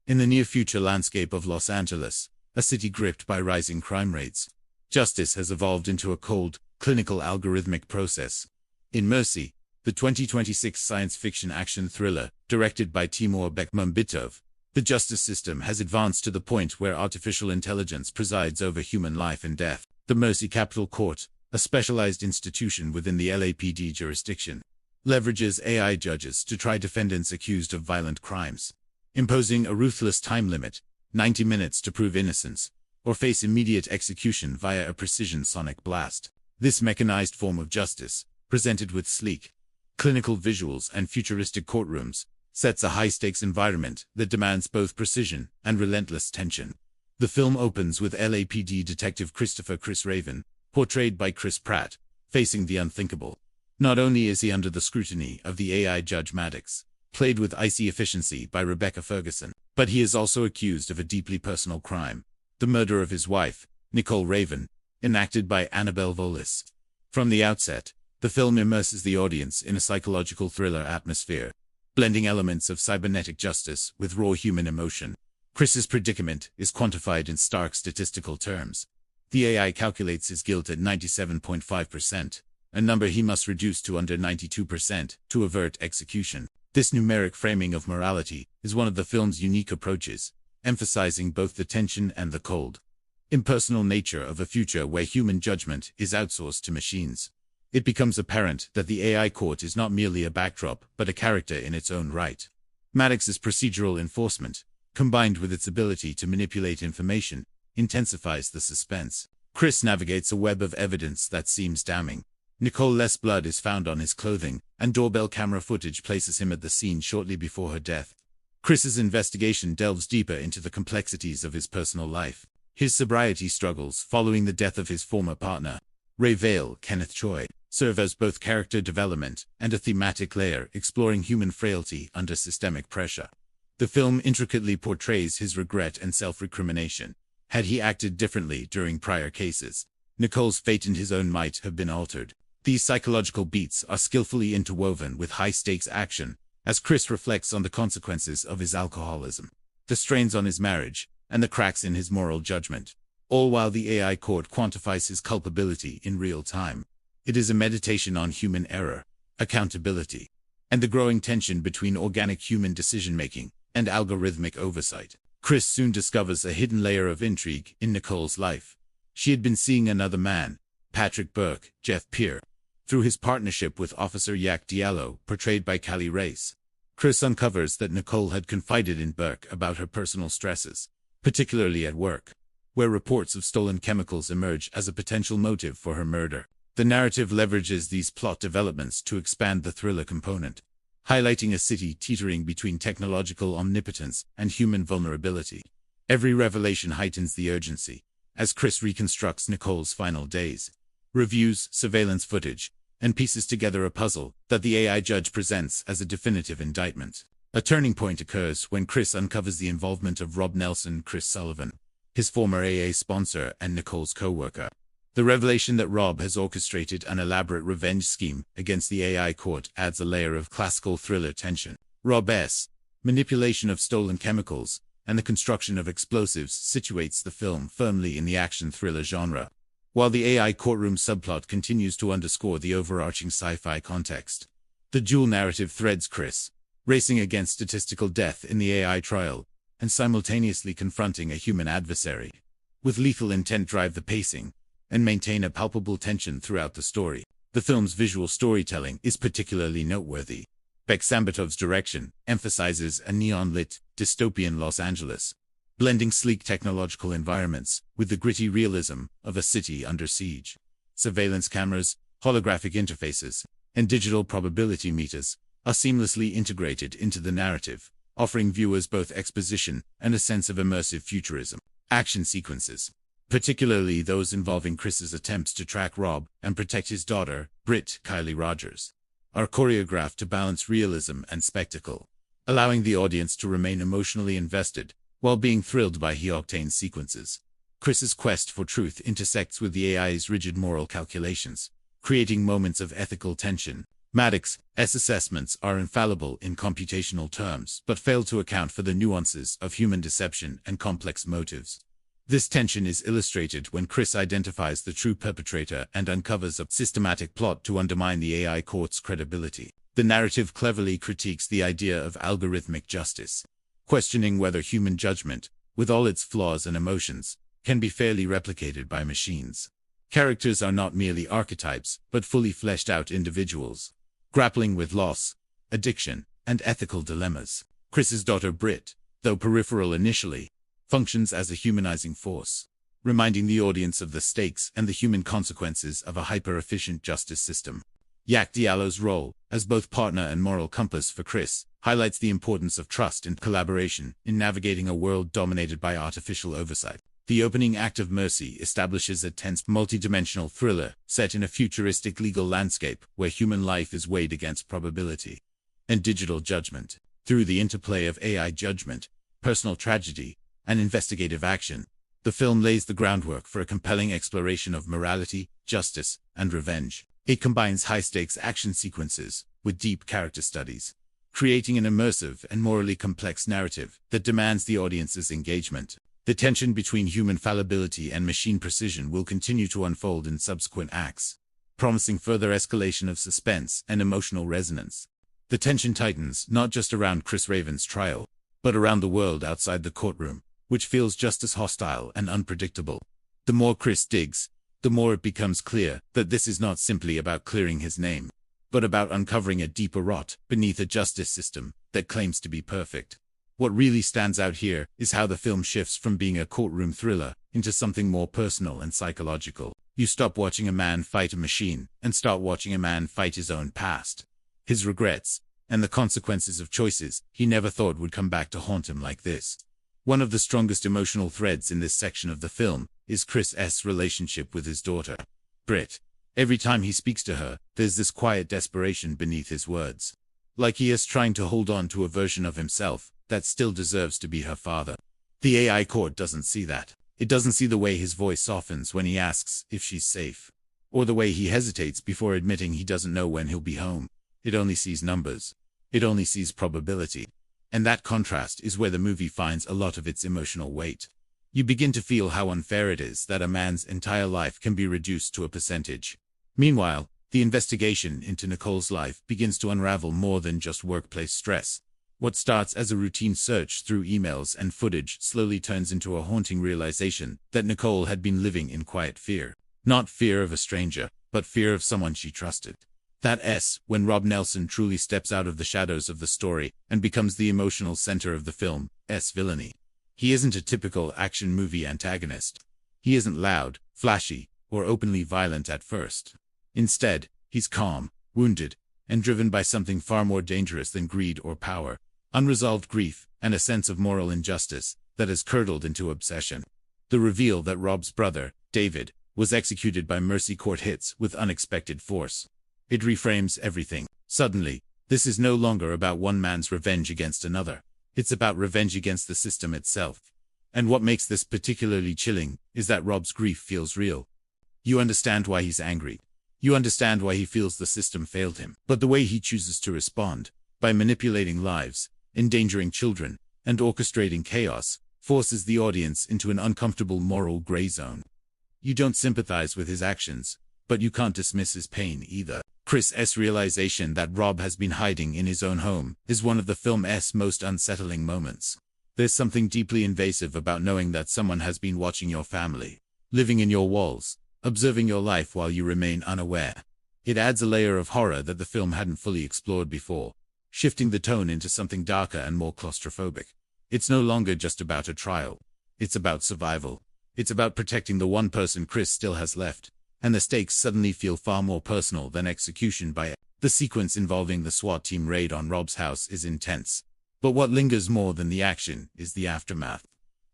In the near-future landscape of Los Angeles, a city gripped by rising crime rates, justice has evolved into a cold, clinical algorithmic process. In Mercy, the 2026 science fiction action thriller, directed by Timur Bekmambetov, the justice system has advanced to the point where artificial intelligence presides over human life and death. The Mercy Capital Court, a specialized institution within the LAPD jurisdiction, leverages AI judges to try defendants accused of violent crimes, imposing a ruthless time limit, 90 minutes to prove innocence, or face immediate execution via a precision sonic blast. This mechanized form of justice, presented with sleek, clinical visuals and futuristic courtrooms, sets a high-stakes environment that demands both precision and relentless tension. The film opens with LAPD detective Chris Raven, portrayed by Chris Pratt, facing the unthinkable. Not only is he under the scrutiny of the AI judge Maddox, played with icy efficiency by Rebecca Ferguson, but he is also accused of a deeply personal crime, the murder of his wife, Nicole Raven, enacted by Annabelle Vollis. From the outset, the film immerses the audience in a psychological thriller atmosphere, blending elements of cybernetic justice with raw human emotion. Chris's predicament is quantified in stark statistical terms. The AI calculates his guilt at 97.5%, a number he must reduce to under 92% to avert execution. This numeric framing of morality is one of the film's unique approaches, emphasizing both the tension and the cold, impersonal nature of a future where human judgment is outsourced to machines. It becomes apparent that the AI court is not merely a backdrop, but a character in its own right. Maddox's procedural enforcement, combined with its ability to manipulate information, intensifies the suspense. Chris navigates a web of evidence that seems damning. Nicole's blood is found on his clothing, and doorbell camera footage places him at the scene shortly before her death. Chris's investigation delves deeper into the complexities of his personal life. His sobriety struggles following the death of his former partner, Ray Vale, Kenneth Choi, serve as both character development and a thematic layer exploring human frailty under systemic pressure. The film intricately portrays his regret and self-recrimination. Had he acted differently during prior cases, Nicole's fate and his own might have been altered. These psychological beats are skillfully interwoven with high-stakes action, as Chris reflects on the consequences of his alcoholism, the strains on his marriage, and the cracks in his moral judgment, all while the AI court quantifies his culpability in real time. It is a meditation on human error, accountability, and the growing tension between organic human decision-making and algorithmic oversight. Chris soon discovers a hidden layer of intrigue in Nicole's life. She had been seeing another man, Patrick Burke, Jeff Peer, through his partnership with Officer Yak Diallo, portrayed by Reis. Chris uncovers that Nicole had confided in Burke about her personal stresses, particularly at work, where reports of stolen chemicals emerge as a potential motive for her murder. The narrative leverages these plot developments to expand the thriller component, highlighting a city teetering between technological omnipotence and human vulnerability. Every revelation heightens the urgency, as Chris reconstructs Nicole's final days, reviews surveillance footage, and pieces together a puzzle that the AI judge presents as a definitive indictment. A turning point occurs when Chris uncovers the involvement of Rob Nelson, Chris Sullivan, his former AA sponsor and Nicole's co-worker. The revelation that Rob has orchestrated an elaborate revenge scheme against the AI court adds a layer of classical thriller tension. Rob's manipulation of stolen chemicals and the construction of explosives situates the film firmly in the action thriller genre, while the AI courtroom subplot continues to underscore the overarching sci-fi context. The dual narrative threads Chris racing against statistical death in the AI trial and simultaneously confronting a human adversary, with lethal intent drive the pacing and maintain a palpable tension throughout the story. The film's visual storytelling is particularly noteworthy. Beksambetov's direction emphasizes a neon-lit, dystopian Los Angeles, blending sleek technological environments with the gritty realism of a city under siege. Surveillance cameras, holographic interfaces, and digital probability meters are seamlessly integrated into the narrative, offering viewers both exposition and a sense of immersive futurism. Action sequences, particularly those involving Chris's attempts to track Rob and protect his daughter, Britt Kylie Rogers, are choreographed to balance realism and spectacle, allowing the audience to remain emotionally invested while being thrilled by high-octane sequences. Chris's quest for truth intersects with the AI's rigid moral calculations, creating moments of ethical tension Maddox's assessments are infallible in computational terms, but fail to account for the nuances of human deception and complex motives. This tension is illustrated when Chris identifies the true perpetrator and uncovers a systematic plot to undermine the AI court's credibility. The narrative cleverly critiques the idea of algorithmic justice, questioning whether human judgment, with all its flaws and emotions, can be fairly replicated by machines. Characters are not merely archetypes, but fully fleshed out individuals, grappling with loss, addiction, and ethical dilemmas. Chris's daughter Britt, though peripheral initially, functions as a humanizing force, reminding the audience of the stakes and the human consequences of a hyper-efficient justice system. Yak Diallo's role, as both partner and moral compass for Chris, highlights the importance of trust and collaboration in navigating a world dominated by artificial oversight. The opening act of Mercy establishes a tense, multidimensional thriller set in a futuristic legal landscape where human life is weighed against probability and digital judgment. Through the interplay of AI judgment, personal tragedy, and investigative action, the film lays the groundwork for a compelling exploration of morality, justice, and revenge. It combines high-stakes action sequences with deep character studies, creating an immersive and morally complex narrative that demands the audience's engagement. The tension between human fallibility and machine precision will continue to unfold in subsequent acts, promising further escalation of suspense and emotional resonance. The tension tightens not just around Chris Raven's trial, but around the world outside the courtroom, which feels just as hostile and unpredictable. The more Chris digs, the more it becomes clear that this is not simply about clearing his name, but about uncovering a deeper rot beneath a justice system that claims to be perfect. What really stands out here is how the film shifts from being a courtroom thriller into something more personal and psychological. You stop watching a man fight a machine and start watching a man fight his own past, his regrets, and the consequences of choices he never thought would come back to haunt him like this. One of the strongest emotional threads in this section of the film is Chris's relationship with his daughter, Britt. Every time he speaks to her, there's this quiet desperation beneath his words, like he is trying to hold on to a version of himself that still deserves to be her father. The AI court doesn't see that. It doesn't see the way his voice softens when he asks if she's safe, or the way he hesitates before admitting he doesn't know when he'll be home. It only sees numbers. It only sees probability. And that contrast is where the movie finds a lot of its emotional weight. You begin to feel how unfair it is that a man's entire life can be reduced to a percentage. Meanwhile, the investigation into Nicole's life begins to unravel more than just workplace stress. What starts as a routine search through emails and footage slowly turns into a haunting realization that Nicole had been living in quiet fear. Not fear of a stranger, but fear of someone she trusted. That's when Rob Nelson truly steps out of the shadows of the story and becomes the emotional center of the film's villainy. He isn't a typical action movie antagonist. He isn't loud, flashy, or openly violent at first. Instead, he's calm, wounded, and driven by something far more dangerous than greed or power. Unresolved grief, and a sense of moral injustice that has curdled into obsession. The reveal that Rob's brother, David, was executed by mercy court hits with unexpected force. It reframes everything. Suddenly, this is no longer about one man's revenge against another. It's about revenge against the system itself. And what makes this particularly chilling is that Rob's grief feels real. You understand why he's angry. You understand why he feels the system failed him. But the way he chooses to respond, by manipulating lives, endangering children, and orchestrating chaos, forces the audience into an uncomfortable moral gray zone. You don't sympathize with his actions, but you can't dismiss his pain either. Chris's realization that Rob has been hiding in his own home is one of the film's most unsettling moments. There's something deeply invasive about knowing that someone has been watching your family, living in your walls, observing your life while you remain unaware. It adds a layer of horror that the film hadn't fully explored before, shifting the tone into something darker and more claustrophobic. It's no longer just about a trial. It's about survival. It's about protecting the one person Chris still has left, and the stakes suddenly feel far more personal than execution by it. The sequence involving the SWAT team raid on Rob's house is intense. But what lingers more than the action is the aftermath.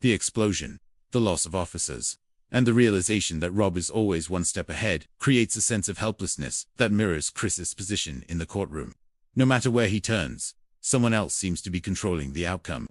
The explosion, the loss of officers, and the realization that Rob is always one step ahead creates a sense of helplessness that mirrors Chris's position in the courtroom. No matter where he turns, someone else seems to be controlling the outcome.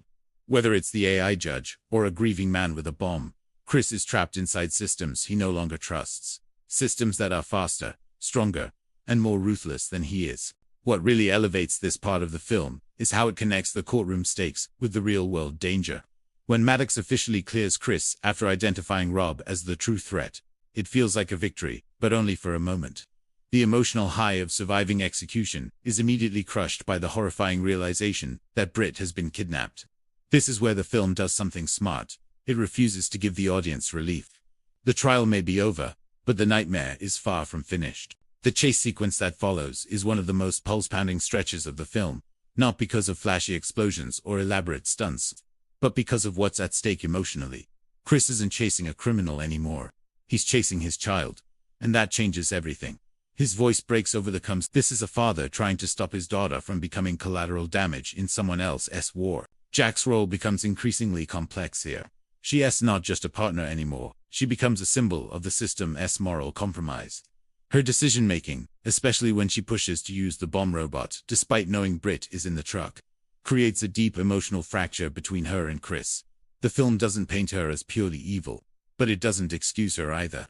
Whether it's the AI judge or a grieving man with a bomb, Chris is trapped inside systems he no longer trusts. Systems that are faster, stronger, and more ruthless than he is. What really elevates this part of the film is how it connects the courtroom stakes with the real-world danger. When Maddox officially clears Chris after identifying Rob as the true threat, it feels like a victory, but only for a moment. The emotional high of surviving execution is immediately crushed by the horrifying realization that Britt has been kidnapped. This is where the film does something smart. It refuses to give the audience relief. The trial may be over, but the nightmare is far from finished. The chase sequence that follows is one of the most pulse-pounding stretches of the film, not because of flashy explosions or elaborate stunts, but because of what's at stake emotionally. Chris isn't chasing a criminal anymore. He's chasing his child, and that changes everything. His voice breaks over the comes. This is a father trying to stop his daughter from becoming collateral damage in someone else's war. Jack's role becomes increasingly complex here. She's not just a partner anymore. She becomes a symbol of the system's moral compromise. Her decision-making, especially when she pushes to use the bomb robot despite knowing Britt is in the truck, creates a deep emotional fracture between her and Chris. The film doesn't paint her as purely evil, but it doesn't excuse her either.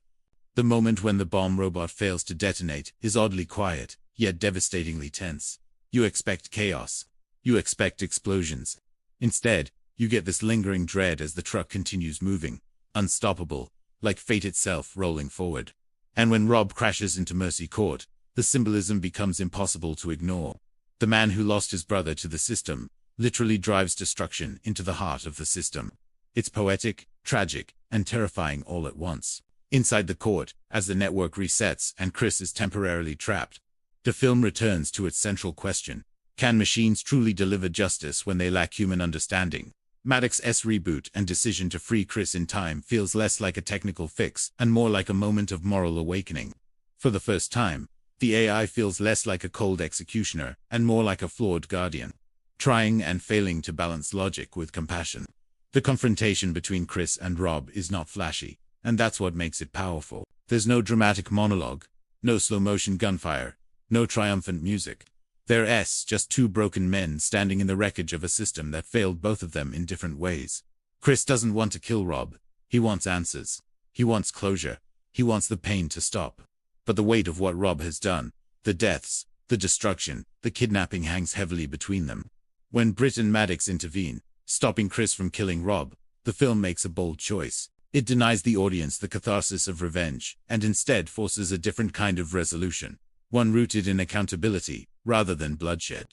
The moment when the bomb robot fails to detonate is oddly quiet, yet devastatingly tense. You expect chaos. You expect explosions. Instead, you get this lingering dread as the truck continues moving, unstoppable, like fate itself rolling forward. And when Rob crashes into Mercy Court, the symbolism becomes impossible to ignore. The man who lost his brother to the system literally drives destruction into the heart of the system. It's poetic, tragic, and terrifying all at once. Inside the court, as the network resets and Chris is temporarily trapped, the film returns to its central question. Can machines truly deliver justice when they lack human understanding? Maddox's reboot and decision to free Chris in time feels less like a technical fix and more like a moment of moral awakening. For the first time, the AI feels less like a cold executioner and more like a flawed guardian, trying and failing to balance logic with compassion. The confrontation between Chris and Rob is not flashy, and that's what makes it powerful. There's no dramatic monologue, no slow-motion gunfire, no triumphant music. There's just two broken men standing in the wreckage of a system that failed both of them in different ways. Chris doesn't want to kill Rob. He wants answers. He wants closure. He wants the pain to stop. But the weight of what Rob has done, the deaths, the destruction, the kidnapping hangs heavily between them. When Britt and Maddox intervene, stopping Chris from killing Rob, the film makes a bold choice. It denies the audience the catharsis of revenge, and instead forces a different kind of resolution, one rooted in accountability, rather than bloodshed.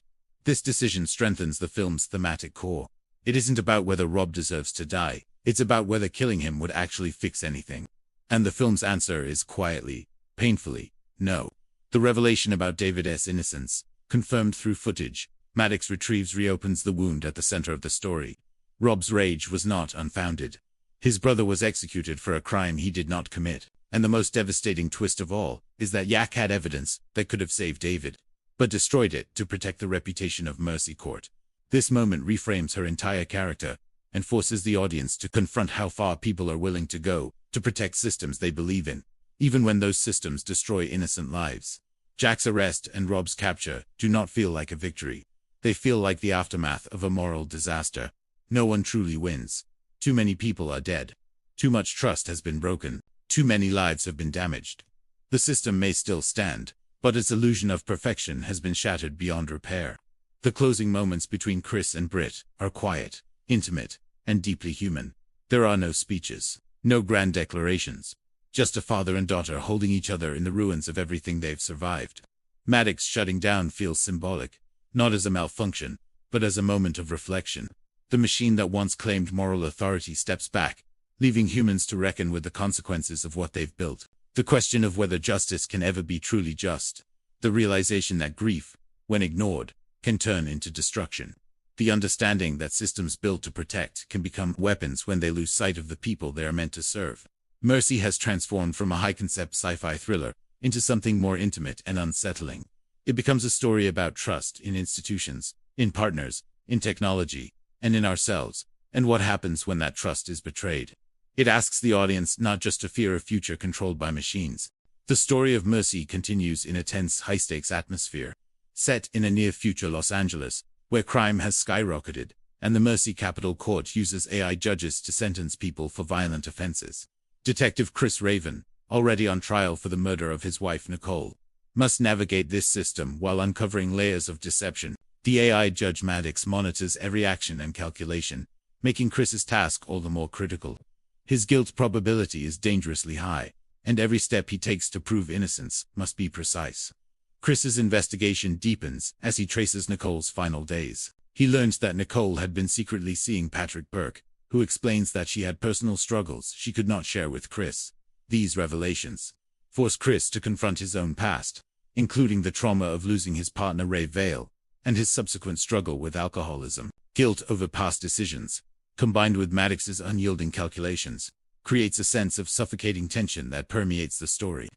This decision strengthens the film's thematic core. It isn't about whether Rob deserves to die, it's about whether killing him would actually fix anything. And the film's answer is quietly, painfully, no. The revelation about David's innocence, confirmed through footage, Maddox retrieves reopens the wound at the center of the story. Rob's rage was not unfounded. His brother was executed for a crime he did not commit, and the most devastating twist of all is that Yak had evidence that could have saved David, but destroyed it to protect the reputation of Mercy Court. This moment reframes her entire character and forces the audience to confront how far people are willing to go to protect systems they believe in, even when those systems destroy innocent lives. Jack's arrest and Rob's capture do not feel like a victory. They feel like the aftermath of a moral disaster. No one truly wins. Too many people are dead. Too much trust has been broken. Too many lives have been damaged. The system may still stand, but its illusion of perfection has been shattered beyond repair. The closing moments between Chris and Britt are quiet, intimate, and deeply human. There are no speeches, no grand declarations, just a father and daughter holding each other in the ruins of everything they've survived. Maddox shutting down feels symbolic, not as a malfunction, but as a moment of reflection. The machine that once claimed moral authority steps back, leaving humans to reckon with the consequences of what they've built. The question of whether justice can ever be truly just. The realization that grief, when ignored, can turn into destruction. The understanding that systems built to protect can become weapons when they lose sight of the people they are meant to serve. Mercy has transformed from a high-concept sci-fi thriller into something more intimate and unsettling. It becomes a story about trust in institutions, in partners, in technology, and in ourselves, and what happens when that trust is betrayed. It asks the audience not just to fear a future controlled by machines. The story of Mercy continues in a tense, high-stakes atmosphere, set in a near-future Los Angeles, where crime has skyrocketed, and the Mercy Capital Court uses AI judges to sentence people for violent offenses. Detective Chris Raven, already on trial for the murder of his wife Nicole, must navigate this system while uncovering layers of deception. The AI Judge Maddox monitors every action and calculation, making Chris's task all the more critical. His guilt probability is dangerously high, and every step he takes to prove innocence must be precise. Chris's investigation deepens as he traces Nicole's final days. He learns that Nicole had been secretly seeing Patrick Burke, who explains that she had personal struggles she could not share with Chris. These revelations force Chris to confront his own past, including the trauma of losing his partner Ray Vale, and his subsequent struggle with alcoholism. Guilt over past decisions, combined with Maddox's unyielding calculations, creates a sense of suffocating tension that permeates the story.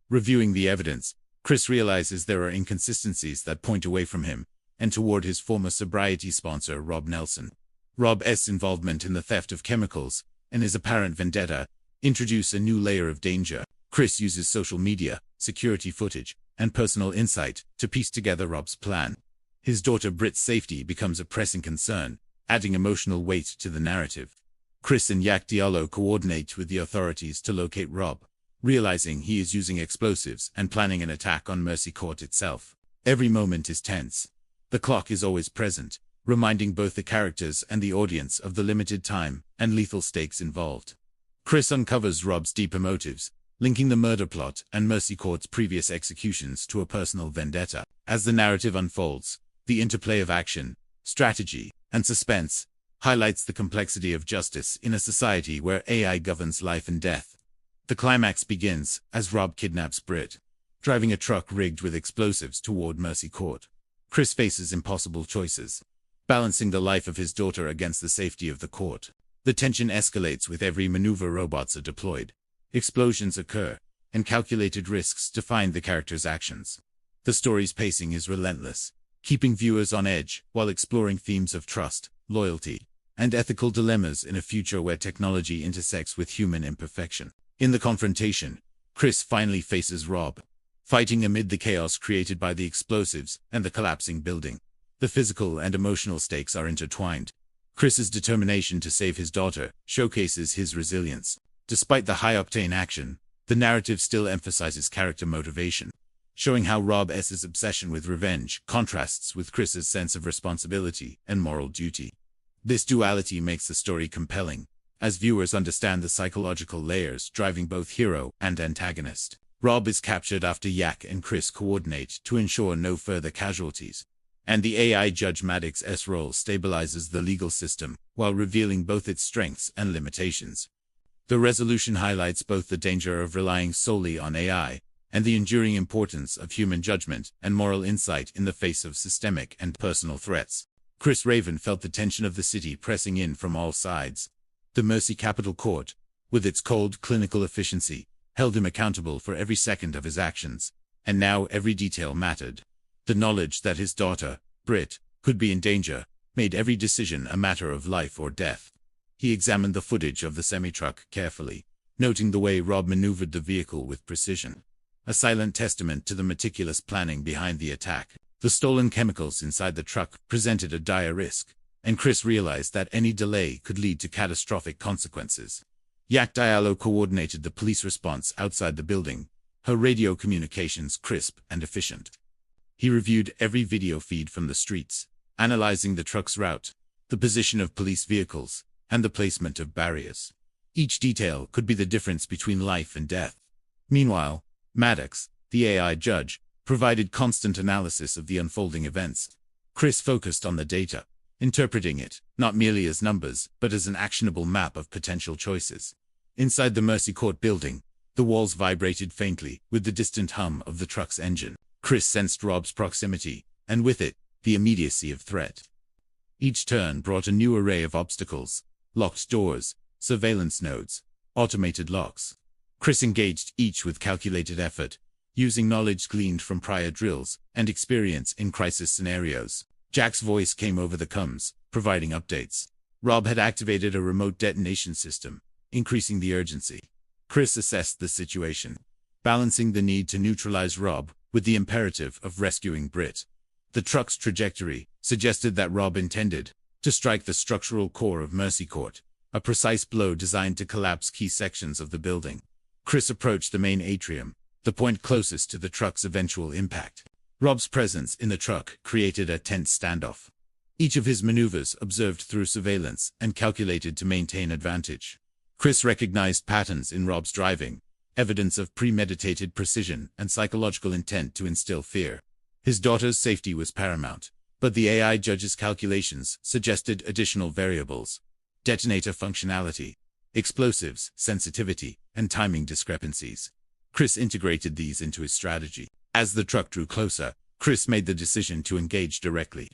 Reviewing the evidence, Chris realizes there are inconsistencies that point away from him and toward his former sobriety sponsor Rob Nelson. Rob's involvement in the theft of chemicals and his apparent vendetta introduce a new layer of danger. Chris uses social media, security footage, and personal insight to piece together Rob's plan. His daughter Britt's safety becomes a pressing concern, adding emotional weight to the narrative. Chris and Yak Diallo coordinate with the authorities to locate Rob, realizing he is using explosives and planning an attack on Mercy Court itself. Every moment is tense. The clock is always present, reminding both the characters and the audience of the limited time and lethal stakes involved. Chris uncovers Rob's deeper motives, linking the murder plot and Mercy Court's previous executions to a personal vendetta. As the narrative unfolds, the interplay of action, strategy, and suspense highlights the complexity of justice in a society where AI governs life and death. The climax begins as Rob kidnaps Britt, driving a truck rigged with explosives toward Mercy Court. Chris faces impossible choices, balancing the life of his daughter against the safety of the court. The tension escalates with every maneuver. Robots are deployed, explosions occur, and calculated risks define the character's actions. The story's pacing is relentless, keeping viewers on edge while exploring themes of trust, loyalty, and ethical dilemmas in a future where technology intersects with human imperfection. In the confrontation, Chris finally faces Rob, fighting amid the chaos created by the explosives and the collapsing building. The physical and emotional stakes are intertwined. Chris's determination to save his daughter showcases his resilience. Despite the high-octane action, the narrative still emphasizes character motivation, showing how Rob's obsession with revenge contrasts with Chris's sense of responsibility and moral duty. This duality makes the story compelling, as viewers understand the psychological layers driving both hero and antagonist. Rob is captured after Yak and Chris coordinate to ensure no further casualties, and the AI Judge Maddox's role stabilizes the legal system while revealing both its strengths and limitations. The resolution highlights both the danger of relying solely on AI and the enduring importance of human judgment and moral insight in the face of systemic and personal threats. Chris Raven felt the tension of the city pressing in from all sides. The Mercy Capital Court, with its cold clinical efficiency, held him accountable for every second of his actions, and now every detail mattered. The knowledge that his daughter, Britt, could be in danger made every decision a matter of life or death. He examined the footage of the semi-truck carefully, noting the way Rob maneuvered the vehicle with precision, a silent testament to the meticulous planning behind the attack. The stolen chemicals inside the truck presented a dire risk, and Chris realized that any delay could lead to catastrophic consequences. Yak Diallo coordinated the police response outside the building, her radio communications crisp and efficient. He reviewed every video feed from the streets, analyzing the truck's route, the position of police vehicles, and the placement of barriers. Each detail could be the difference between life and death. Meanwhile, Maddox, the AI judge, provided constant analysis of the unfolding events. Chris focused on the data, interpreting it not merely as numbers, but as an actionable map of potential choices. Inside the Mercy Court building, the walls vibrated faintly with the distant hum of the truck's engine. Chris sensed Rob's proximity, and with it, the immediacy of threat. Each turn brought a new array of obstacles: locked doors, surveillance nodes, automated locks. Chris engaged each with calculated effort, using knowledge gleaned from prior drills and experience in crisis scenarios. Jack's voice came over the comms, providing updates. Rob had activated a remote detonation system, increasing the urgency. Chris assessed the situation, balancing the need to neutralize Rob with the imperative of rescuing Britt. The truck's trajectory suggested that Rob intended to strike the structural core of Mercy Court, a precise blow designed to collapse key sections of the building. Chris approached the main atrium, the point closest to the truck's eventual impact. Rob's presence in the truck created a tense standoff. Each of his maneuvers observed through surveillance and calculated to maintain advantage. Chris recognized patterns in Rob's driving, evidence of premeditated precision and psychological intent to instill fear. His daughter's safety was paramount, but the AI judge's calculations suggested additional variables: detonator functionality, explosives, sensitivity, and timing discrepancies. Chris integrated these into his strategy. As the truck drew closer, Chris made the decision to engage directly.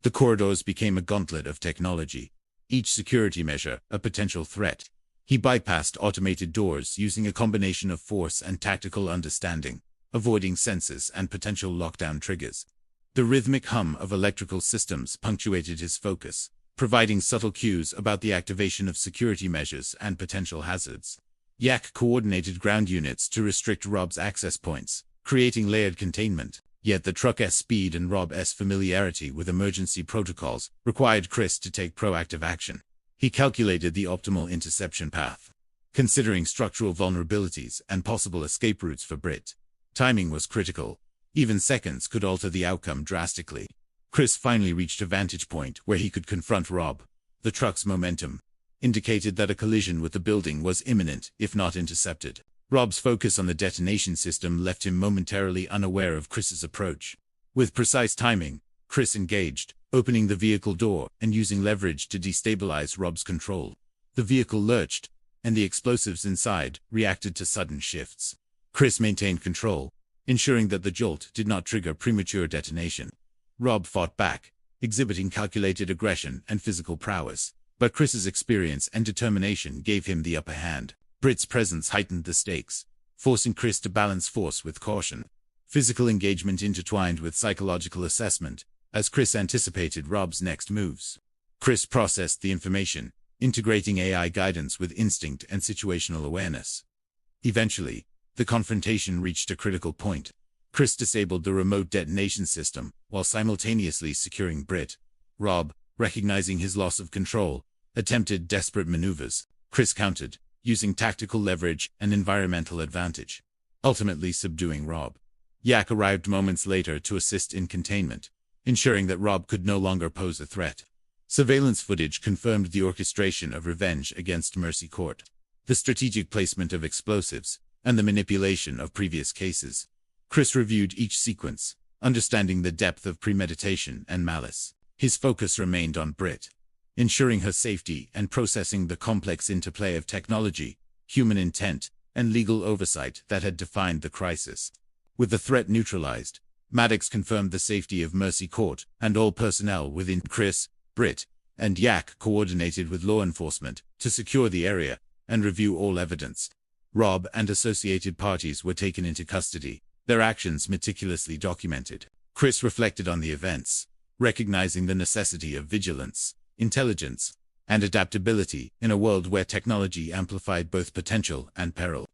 The corridors became a gauntlet of technology, each security measure a potential threat. He bypassed automated doors using a combination of force and tactical understanding, avoiding sensors and potential lockdown triggers. The rhythmic hum of electrical systems punctuated his focus, providing subtle cues about the activation of security measures and potential hazards. Yak coordinated ground units to restrict Rob's access points, creating layered containment. Yet the truck's speed and Rob's familiarity with emergency protocols required Chris to take proactive action. He calculated the optimal interception path, considering structural vulnerabilities and possible escape routes for Brit. Timing was critical. Even seconds could alter the outcome drastically. Chris finally reached a vantage point where he could confront Rob. The truck's momentum indicated that a collision with the building was imminent, if not intercepted. Rob's focus on the detonation system left him momentarily unaware of Chris's approach. With precise timing, Chris engaged, opening the vehicle door and using leverage to destabilize Rob's control. The vehicle lurched, and the explosives inside reacted to sudden shifts. Chris maintained control, ensuring that the jolt did not trigger premature detonation. Rob fought back, exhibiting calculated aggression and physical prowess, but Chris's experience and determination gave him the upper hand. Brit's presence heightened the stakes, forcing Chris to balance force with caution. Physical engagement intertwined with psychological assessment, as Chris anticipated Rob's next moves. Chris processed the information, integrating AI guidance with instinct and situational awareness. Eventually, the confrontation reached a critical point. Chris disabled the remote detonation system, while simultaneously securing Brit. Rob, recognizing his loss of control, attempted desperate maneuvers. Chris countered, using tactical leverage and environmental advantage, ultimately subduing Rob. Yak arrived moments later to assist in containment, ensuring that Rob could no longer pose a threat. Surveillance footage confirmed the orchestration of revenge against Mercy Court, the strategic placement of explosives, and the manipulation of previous cases. Chris reviewed each sequence, understanding the depth of premeditation and malice. His focus remained on Brit, ensuring her safety and processing the complex interplay of technology, human intent, and legal oversight that had defined the crisis. With the threat neutralized, Maddox confirmed the safety of Mercy Court and all personnel within. Chris, Brit, and Yak coordinated with law enforcement to secure the area and review all evidence. Rob and associated parties were taken into custody, their actions meticulously documented. Chris reflected on the events, recognizing the necessity of vigilance, intelligence, and adaptability in a world where technology amplified both potential and peril.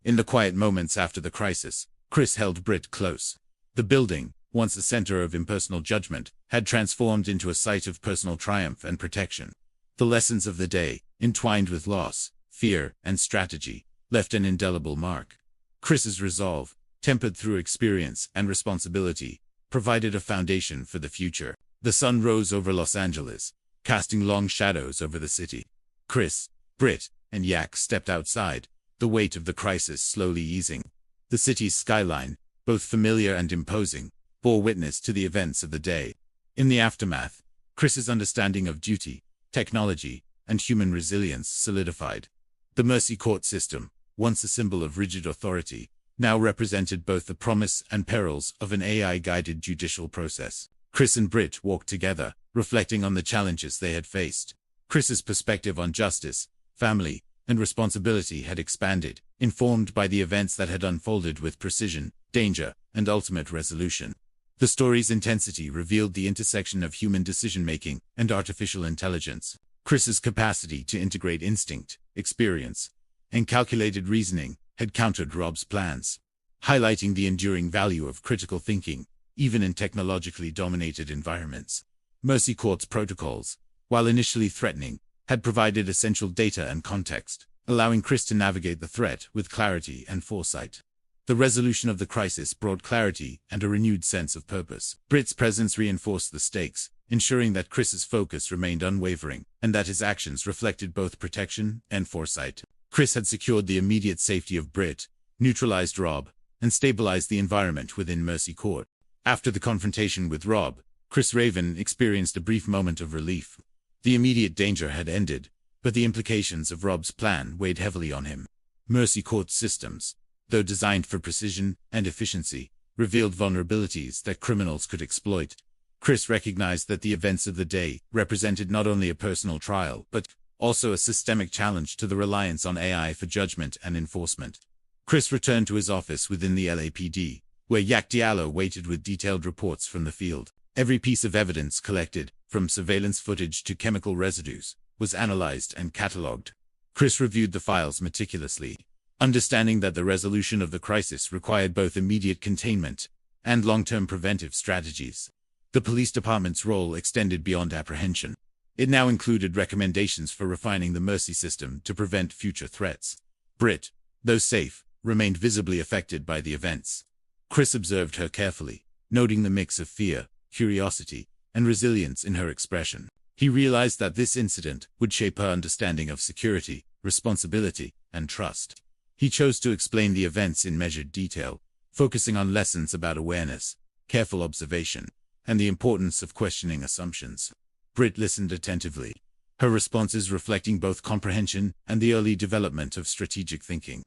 In the quiet moments after the crisis, Chris held Brit close. The building, once a center of impersonal judgment, had transformed into a site of personal triumph and protection. The lessons of the day, entwined with loss, fear, and strategy, left an indelible mark. Chris's resolve, tempered through experience and responsibility, provided a foundation for the future. The sun rose over Los Angeles, casting long shadows over the city. Chris, Brit, and Yak stepped outside, the weight of the crisis slowly easing. The city's skyline, both familiar and imposing, bore witness to the events of the day. In the aftermath, Chris's understanding of duty, technology, and human resilience solidified. The Mercy Court system, once a symbol of rigid authority, now represented both the promise and perils of an AI-guided judicial process. Chris and Brit walked together, reflecting on the challenges they had faced. Chris's perspective on justice, family, and responsibility had expanded, informed by the events that had unfolded with precision, danger, and ultimate resolution. The story's intensity revealed the intersection of human decision-making and artificial intelligence. Chris's capacity to integrate instinct, experience, and calculated reasoning had countered Rob's plans, highlighting the enduring value of critical thinking, even in technologically dominated environments. Mercy Court's protocols, while initially threatening, had provided essential data and context, allowing Chris to navigate the threat with clarity and foresight. The resolution of the crisis brought clarity and a renewed sense of purpose. Britt's presence reinforced the stakes, ensuring that Chris's focus remained unwavering, and that his actions reflected both protection and foresight. Chris had secured the immediate safety of Britt, neutralized Rob, and stabilized the environment within Mercy Court. After the confrontation with Rob, Chris Raven experienced a brief moment of relief. The immediate danger had ended, but the implications of Rob's plan weighed heavily on him. Mercy Court's systems, though designed for precision and efficiency, revealed vulnerabilities that criminals could exploit. Chris recognized that the events of the day represented not only a personal trial, but also a systemic challenge to the reliance on AI for judgment and enforcement. Chris returned to his office within the LAPD, where Yak Diallo waited with detailed reports from the field. Every piece of evidence collected, from surveillance footage to chemical residues, was analyzed and catalogued. Chris reviewed the files meticulously, understanding that the resolution of the crisis required both immediate containment and long-term preventive strategies. The police department's role extended beyond apprehension. It now included recommendations for refining the Mercy system to prevent future threats. Britt, though safe, remained visibly affected by the events. Chris observed her carefully, noting the mix of fear, curiosity, and resilience in her expression. He realized that this incident would shape her understanding of security, responsibility, and trust. He chose to explain the events in measured detail, focusing on lessons about awareness, careful observation, and the importance of questioning assumptions. Britt listened attentively, her responses reflecting both comprehension and the early development of strategic thinking.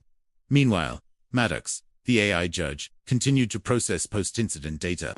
Meanwhile, Maddox, the AI judge, continued to process post-incident data.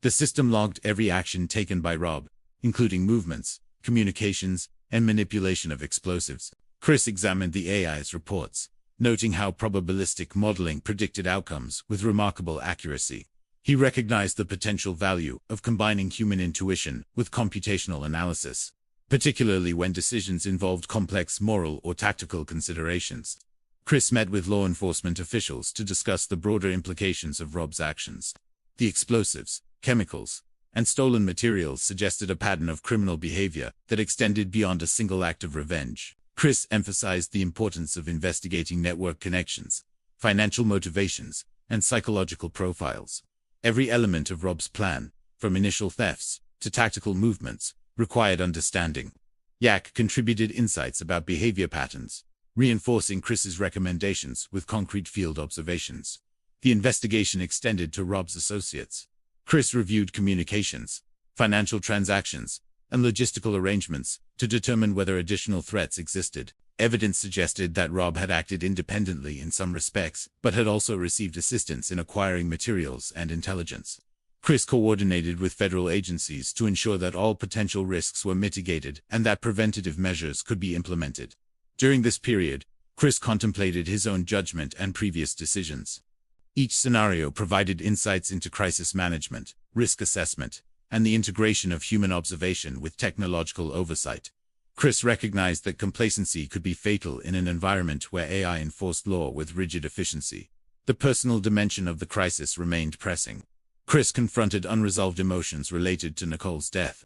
The system logged every action taken by Rob, including movements, communications, and manipulation of explosives. Chris examined the AI's reports, noting how probabilistic modeling predicted outcomes with remarkable accuracy. He recognized the potential value of combining human intuition with computational analysis, particularly when decisions involved complex moral or tactical considerations. Chris met with law enforcement officials to discuss the broader implications of Rob's actions. The explosives, chemicals, and stolen materials suggested a pattern of criminal behavior that extended beyond a single act of revenge. Chris emphasized the importance of investigating network connections, financial motivations, and psychological profiles. Every element of Rob's plan, from initial thefts to tactical movements, required understanding. Yak contributed insights about behavior patterns, reinforcing Chris's recommendations with concrete field observations. The investigation extended to Rob's associates. Chris reviewed communications, financial transactions, and logistical arrangements to determine whether additional threats existed. Evidence suggested that Rob had acted independently in some respects, but had also received assistance in acquiring materials and intelligence. Chris coordinated with federal agencies to ensure that all potential risks were mitigated and that preventative measures could be implemented. During this period, Chris contemplated his own judgment and previous decisions. Each scenario provided insights into crisis management, risk assessment, and the integration of human observation with technological oversight. Chris recognized that complacency could be fatal in an environment where AI enforced law with rigid efficiency. The personal dimension of the crisis remained pressing. Chris confronted unresolved emotions related to Nicole's death.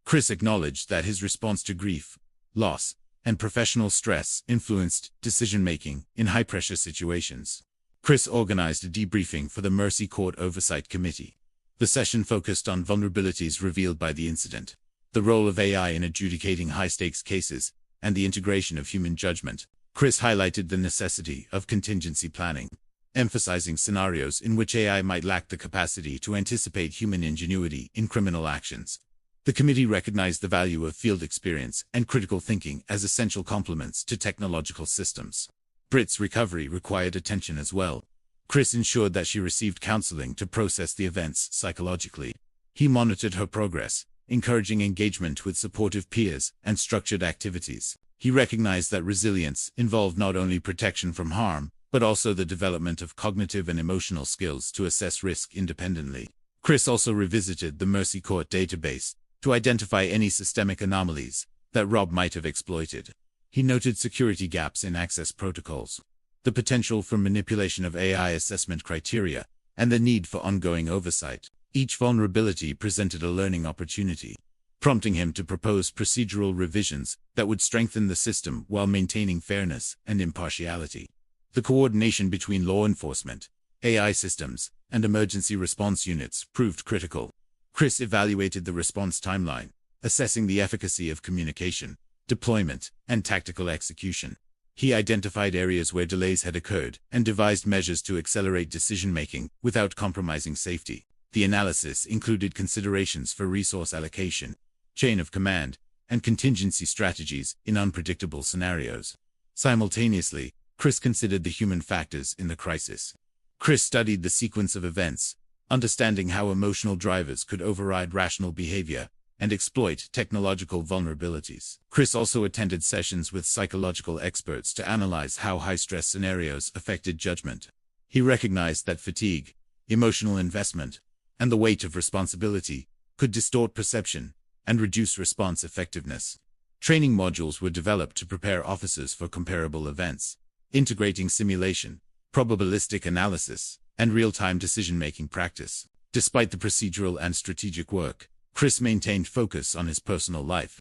Chris acknowledged that his response to grief, loss, and professional stress influenced decision-making in high-pressure situations. Chris organized a debriefing for the Mercy Court Oversight Committee. The session focused on vulnerabilities revealed by the incident, the role of AI in adjudicating high-stakes cases, and the integration of human judgment. Chris highlighted the necessity of contingency planning, emphasizing scenarios in which AI might lack the capacity to anticipate human ingenuity in criminal actions. The committee recognized the value of field experience and critical thinking as essential complements to technological systems. Britt's recovery required attention as well. Chris ensured that she received counseling to process the events psychologically. He monitored her progress, encouraging engagement with supportive peers and structured activities. He recognized that resilience involved not only protection from harm, but also the development of cognitive and emotional skills to assess risk independently. Chris also revisited the Mercy Court database to identify any systemic anomalies that Rob might have exploited. He noted security gaps in access protocols, the potential for manipulation of AI assessment criteria, and the need for ongoing oversight. Each vulnerability presented a learning opportunity, prompting him to propose procedural revisions that would strengthen the system while maintaining fairness and impartiality. The coordination between law enforcement, AI systems, and emergency response units proved critical. Chris evaluated the response timeline, assessing the efficacy of communication, deployment, and tactical execution. He identified areas where delays had occurred and devised measures to accelerate decision-making without compromising safety. The analysis included considerations for resource allocation, chain of command, and contingency strategies in unpredictable scenarios. Simultaneously, Chris considered the human factors in the crisis. Chris studied the sequence of events, understanding how emotional drivers could override rational behavior and exploit technological vulnerabilities. Chris also attended sessions with psychological experts to analyze how high-stress scenarios affected judgment. He recognized that fatigue, emotional investment, and the weight of responsibility could distort perception and reduce response effectiveness. Training modules were developed to prepare officers for comparable events, integrating simulation, probabilistic analysis, and real-time decision-making practice. Despite the procedural and strategic work, Chris maintained focus on his personal life.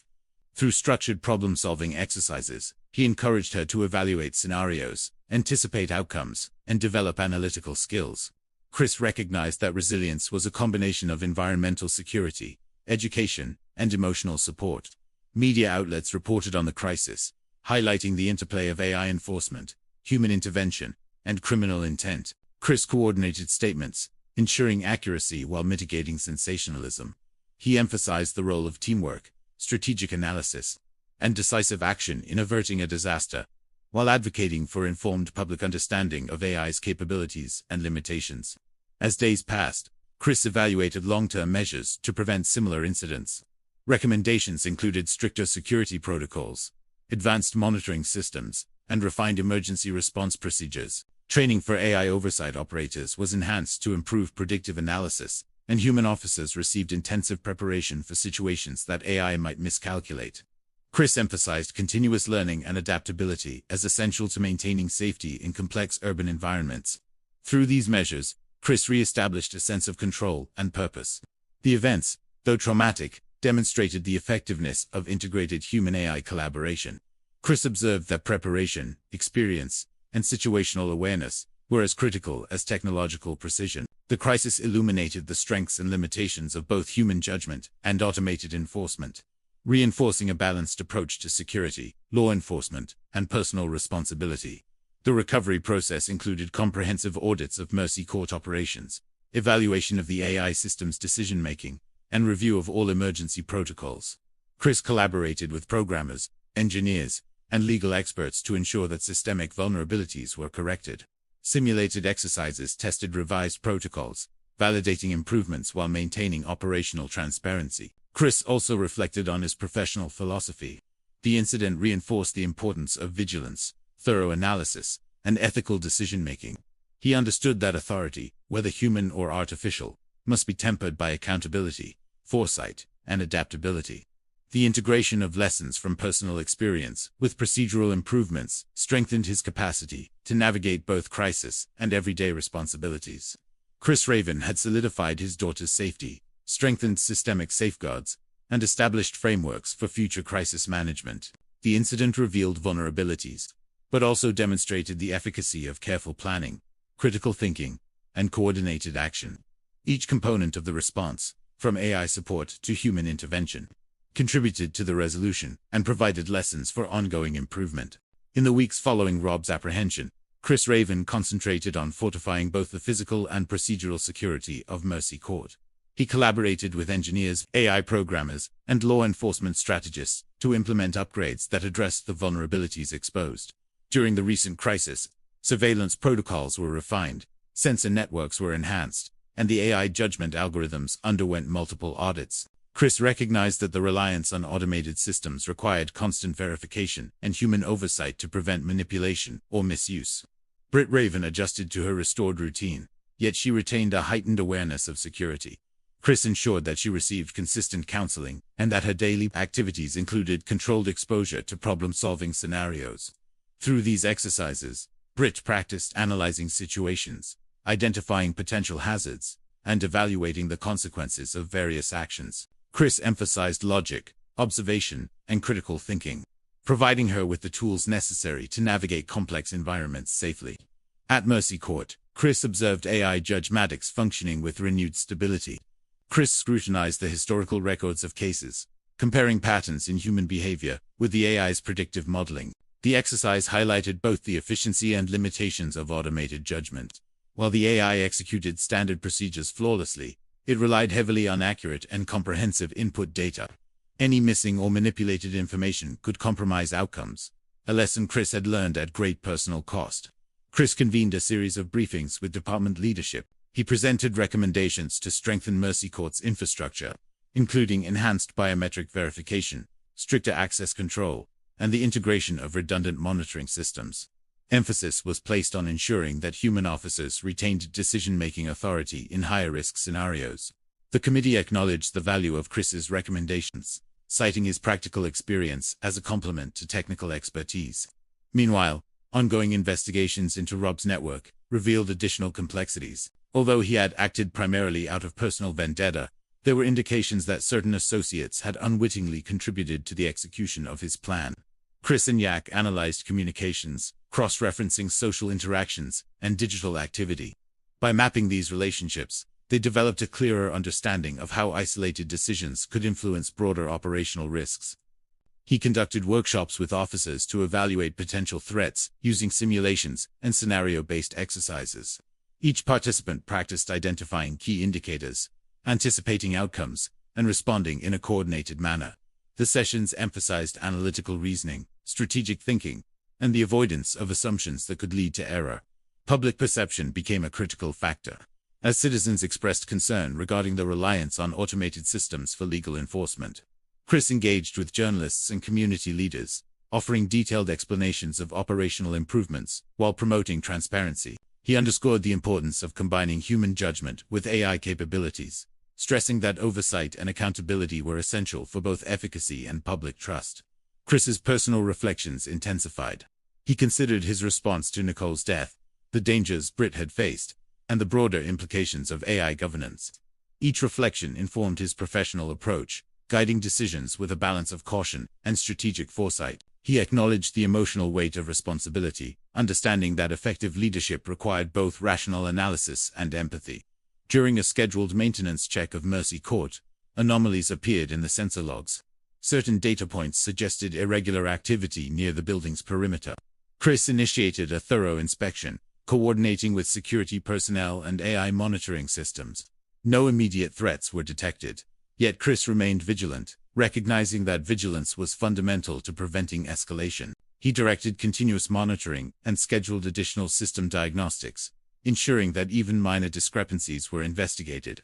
Through structured problem-solving exercises, he encouraged her to evaluate scenarios, anticipate outcomes, and develop analytical skills. Chris recognized that resilience was a combination of environmental security, education, and emotional support. Media outlets reported on the crisis, highlighting the interplay of AI enforcement, human intervention, and criminal intent. Chris coordinated statements, ensuring accuracy while mitigating sensationalism. He emphasized the role of teamwork, strategic analysis, and decisive action in averting a disaster, while advocating for informed public understanding of AI's capabilities and limitations. As days passed, Chris evaluated long-term measures to prevent similar incidents. Recommendations included stricter security protocols, advanced monitoring systems, and refined emergency response procedures. Training for AI oversight operators was enhanced to improve predictive analysis, and human officers received intensive preparation for situations that AI might miscalculate. Chris emphasized continuous learning and adaptability as essential to maintaining safety in complex urban environments. Through these measures, Chris re-established a sense of control and purpose. The events, though traumatic, demonstrated the effectiveness of integrated human-AI collaboration. Chris observed that preparation, experience, and situational awareness were as critical as technological precision. The crisis illuminated the strengths and limitations of both human judgment and automated enforcement, reinforcing a balanced approach to security, law enforcement, and personal responsibility. The recovery process included comprehensive audits of Mercy Court operations, evaluation of the AI system's decision-making, and review of all emergency protocols. Chris collaborated with programmers, engineers, and legal experts to ensure that systemic vulnerabilities were corrected. Simulated exercises tested revised protocols, validating improvements while maintaining operational transparency. Chris also reflected on his professional philosophy. The incident reinforced the importance of vigilance, thorough analysis, and ethical decision-making. He understood that authority, whether human or artificial, must be tempered by accountability, foresight, and adaptability. The integration of lessons from personal experience with procedural improvements strengthened his capacity to navigate both crisis and everyday responsibilities. Chris Raven had solidified his daughter's safety, strengthened systemic safeguards, and established frameworks for future crisis management. The incident revealed vulnerabilities, but also demonstrated the efficacy of careful planning, critical thinking, and coordinated action. Each component of the response, from AI support to human intervention, contributed to the resolution and provided lessons for ongoing improvement. In the weeks following Rob's apprehension, Chris Raven concentrated on fortifying both the physical and procedural security of Mercy Court. He collaborated with engineers, AI programmers, and law enforcement strategists to implement upgrades that addressed the vulnerabilities exposed. During the recent crisis, surveillance protocols were refined, sensor networks were enhanced, and the AI judgment algorithms underwent multiple audits. Chris recognized that the reliance on automated systems required constant verification and human oversight to prevent manipulation or misuse. Britt Raven adjusted to her restored routine, yet she retained a heightened awareness of security. Chris ensured that she received consistent counseling and that her daily activities included controlled exposure to problem-solving scenarios. Through these exercises, Britt practiced analyzing situations, identifying potential hazards, and evaluating the consequences of various actions. Chris emphasized logic, observation, and critical thinking, providing her with the tools necessary to navigate complex environments safely. At Mercy Court, Chris observed AI judgmatics functioning with renewed stability. Chris scrutinized the historical records of cases, comparing patterns in human behavior with the AI's predictive modeling. The exercise highlighted both the efficiency and limitations of automated judgment. While the AI executed standard procedures flawlessly, it relied heavily on accurate and comprehensive input data. Any missing or manipulated information could compromise outcomes, a lesson Chris had learned at great personal cost. Chris convened a series of briefings with department leadership. He presented recommendations to strengthen Mercy Court's infrastructure, including enhanced biometric verification, stricter access control, and the integration of redundant monitoring systems. Emphasis was placed on ensuring that human officers retained decision-making authority in higher-risk scenarios. The committee acknowledged the value of Chris's recommendations, citing his practical experience as a complement to technical expertise. Meanwhile, ongoing investigations into Rob's network revealed additional complexities. Although he had acted primarily out of personal vendetta, there were indications that certain associates had unwittingly contributed to the execution of his plan. Chris and Yak analyzed communications, cross-referencing social interactions and digital activity. By mapping these relationships, they developed a clearer understanding of how isolated decisions could influence broader operational risks. He conducted workshops with officers to evaluate potential threats using simulations and scenario-based exercises. Each participant practiced identifying key indicators, anticipating outcomes, and responding in a coordinated manner. The sessions emphasized analytical reasoning, strategic thinking, and the avoidance of assumptions that could lead to error. Public perception became a critical factor, as citizens expressed concern regarding the reliance on automated systems for legal enforcement. Chris engaged with journalists and community leaders, offering detailed explanations of operational improvements while promoting transparency. He underscored the importance of combining human judgment with AI capabilities, stressing that oversight and accountability were essential for both efficacy and public trust. Chris's personal reflections intensified. He considered his response to Nicole's death, the dangers Britt had faced, and the broader implications of AI governance. Each reflection informed his professional approach, guiding decisions with a balance of caution and strategic foresight. He acknowledged the emotional weight of responsibility, understanding that effective leadership required both rational analysis and empathy. During a scheduled maintenance check of Mercy Court, anomalies appeared in the sensor logs. Certain data points suggested irregular activity near the building's perimeter. Chris initiated a thorough inspection, coordinating with security personnel and AI monitoring systems. No immediate threats were detected, yet Chris remained vigilant, recognizing that vigilance was fundamental to preventing escalation. He directed continuous monitoring and scheduled additional system diagnostics, ensuring that even minor discrepancies were investigated.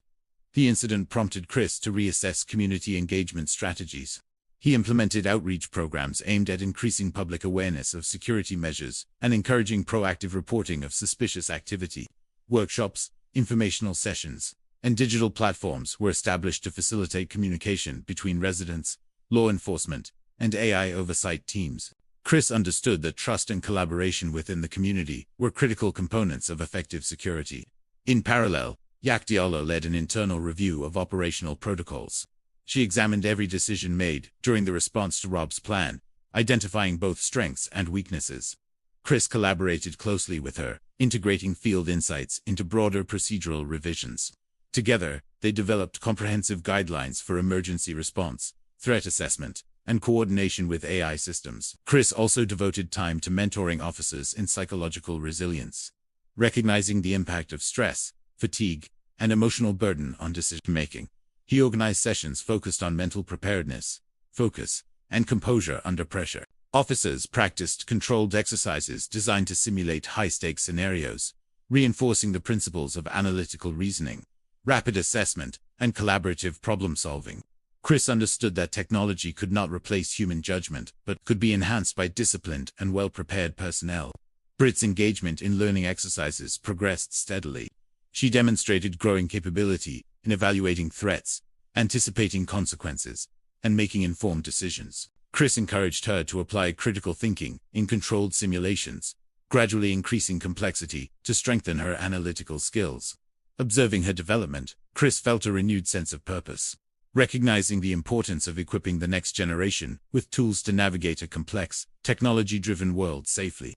The incident prompted Chris to reassess community engagement strategies. He implemented outreach programs aimed at increasing public awareness of security measures and encouraging proactive reporting of suspicious activity. Workshops, informational sessions, and digital platforms were established to facilitate communication between residents, law enforcement, and AI oversight teams. Chris understood that trust and collaboration within the community were critical components of effective security. In parallel, Yak Diallo led an internal review of operational protocols. She examined every decision made during the response to Rob's plan, identifying both strengths and weaknesses. Chris collaborated closely with her, integrating field insights into broader procedural revisions. Together, they developed comprehensive guidelines for emergency response, threat assessment, and coordination with AI systems. Chris also devoted time to mentoring officers in psychological resilience, recognizing the impact of stress, fatigue, and emotional burden on decision-making. He organized sessions focused on mental preparedness, focus, and composure under pressure. Officers practiced controlled exercises designed to simulate high-stakes scenarios, reinforcing the principles of analytical reasoning, rapid assessment, and collaborative problem-solving. Chris understood that technology could not replace human judgment, but could be enhanced by disciplined and well-prepared personnel. Britt's engagement in learning exercises progressed steadily. She demonstrated growing capability in evaluating threats, anticipating consequences, and making informed decisions. Chris encouraged her to apply critical thinking in controlled simulations, gradually increasing complexity to strengthen her analytical skills. Observing her development, Chris felt a renewed sense of purpose, recognizing the importance of equipping the next generation with tools to navigate a complex, technology-driven world safely.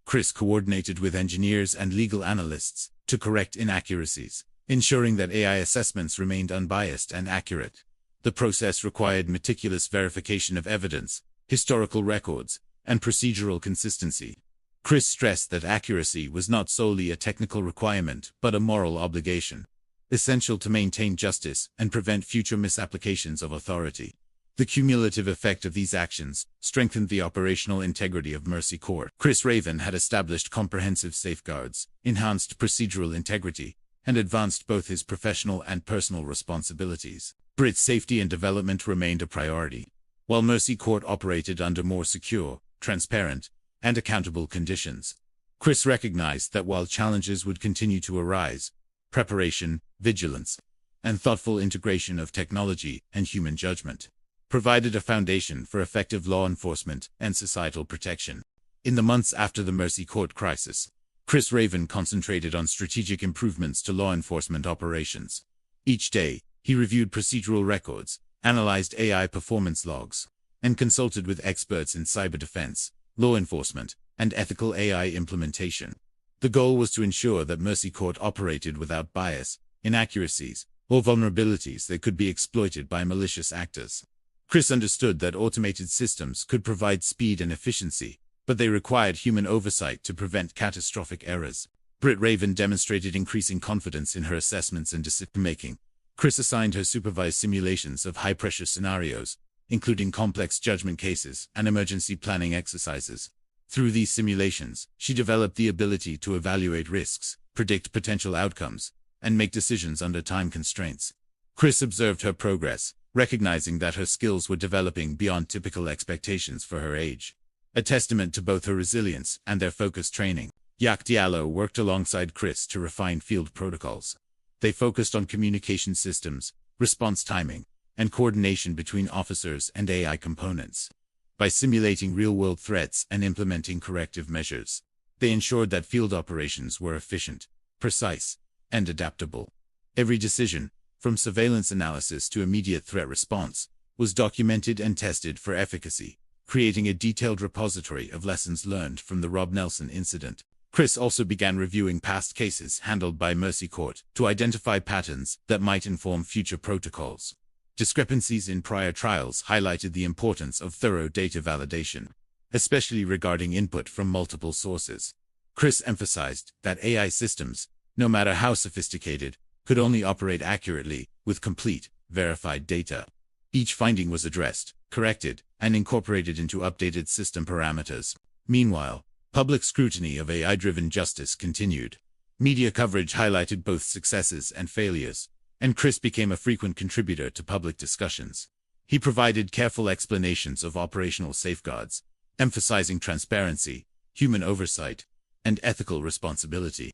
Chris coordinated with engineers and legal analysts to correct inaccuracies, ensuring that AI assessments remained unbiased and accurate. The process required meticulous verification of evidence, historical records, and procedural consistency. Chris stressed that accuracy was not solely a technical requirement but a moral obligation, essential to maintain justice and prevent future misapplications of authority. The cumulative effect of these actions strengthened the operational integrity of Mercy Court. Chris Raven had established comprehensive safeguards, enhanced procedural integrity, and advanced both his professional and personal responsibilities. Brit's safety and development remained a priority, while Mercy Court operated under more secure, transparent, and accountable conditions. Chris recognized that while challenges would continue to arise, preparation, vigilance, and thoughtful integration of technology and human judgment provided a foundation for effective law enforcement and societal protection. In the months after the Mercy Court crisis, Chris Raven concentrated on strategic improvements to law enforcement operations. Each day, he reviewed procedural records, analyzed AI performance logs, and consulted with experts in cyber defense, law enforcement, and ethical AI implementation. The goal was to ensure that Mercy Court operated without bias, inaccuracies, or vulnerabilities that could be exploited by malicious actors. Chris understood that automated systems could provide speed and efficiency, but they required human oversight to prevent catastrophic errors. Brit Raven demonstrated increasing confidence in her assessments and decision-making. Chris assigned her supervised simulations of high-pressure scenarios, including complex judgment cases and emergency planning exercises. Through these simulations, she developed the ability to evaluate risks, predict potential outcomes, and make decisions under time constraints. Chris observed her progress, recognizing that her skills were developing beyond typical expectations for her age, a testament to both her resilience and their focused training. Yak Diallo worked alongside Chris to refine field protocols. They focused on communication systems, response timing, and coordination between officers and AI components. By simulating real-world threats and implementing corrective measures, they ensured that field operations were efficient, precise, and adaptable. Every decision, from surveillance analysis to immediate threat response, was documented and tested for efficacy, creating a detailed repository of lessons learned from the Rob Nelson incident. Chris also began reviewing past cases handled by Mercy Court to identify patterns that might inform future protocols. Discrepancies in prior trials highlighted the importance of thorough data validation, especially regarding input from multiple sources. Chris emphasized that AI systems, no matter how sophisticated, could only operate accurately with complete, verified data. Each finding was addressed, corrected, and incorporated into updated system parameters. Meanwhile, public scrutiny of AI-driven justice continued. Media coverage highlighted both successes and failures, and Chris became a frequent contributor to public discussions. He provided careful explanations of operational safeguards, emphasizing transparency, human oversight, and ethical responsibility.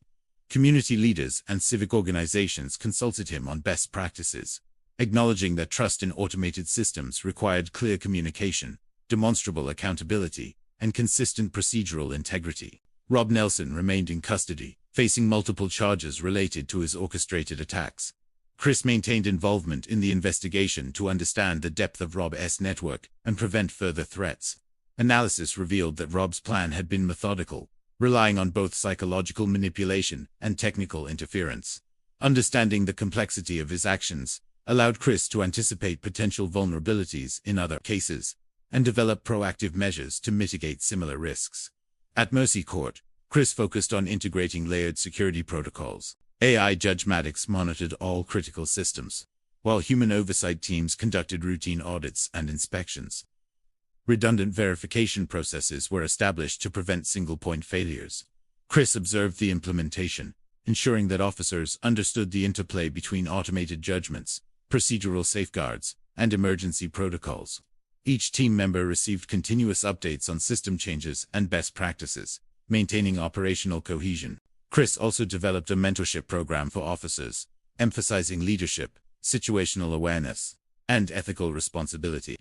Community leaders and civic organizations consulted him on best practices, acknowledging that trust in automated systems required clear communication, demonstrable accountability, and consistent procedural integrity. Rob Nelson remained in custody, facing multiple charges related to his orchestrated attacks. Chris maintained involvement in the investigation to understand the depth of Rob's network and prevent further threats. Analysis revealed that Rob's plan had been methodical, relying on both psychological manipulation and technical interference. Understanding the complexity of his actions allowed Chris to anticipate potential vulnerabilities in other cases and develop proactive measures to mitigate similar risks. At Mercy Court, Chris focused on integrating layered security protocols. AI judgmatics monitored all critical systems, while human oversight teams conducted routine audits and inspections. Redundant verification processes were established to prevent single-point failures. Chris observed the implementation, ensuring that officers understood the interplay between automated judgments, procedural safeguards, and emergency protocols. Each team member received continuous updates on system changes and best practices, maintaining operational cohesion. Chris also developed a mentorship program for officers, emphasizing leadership, situational awareness, and ethical responsibility.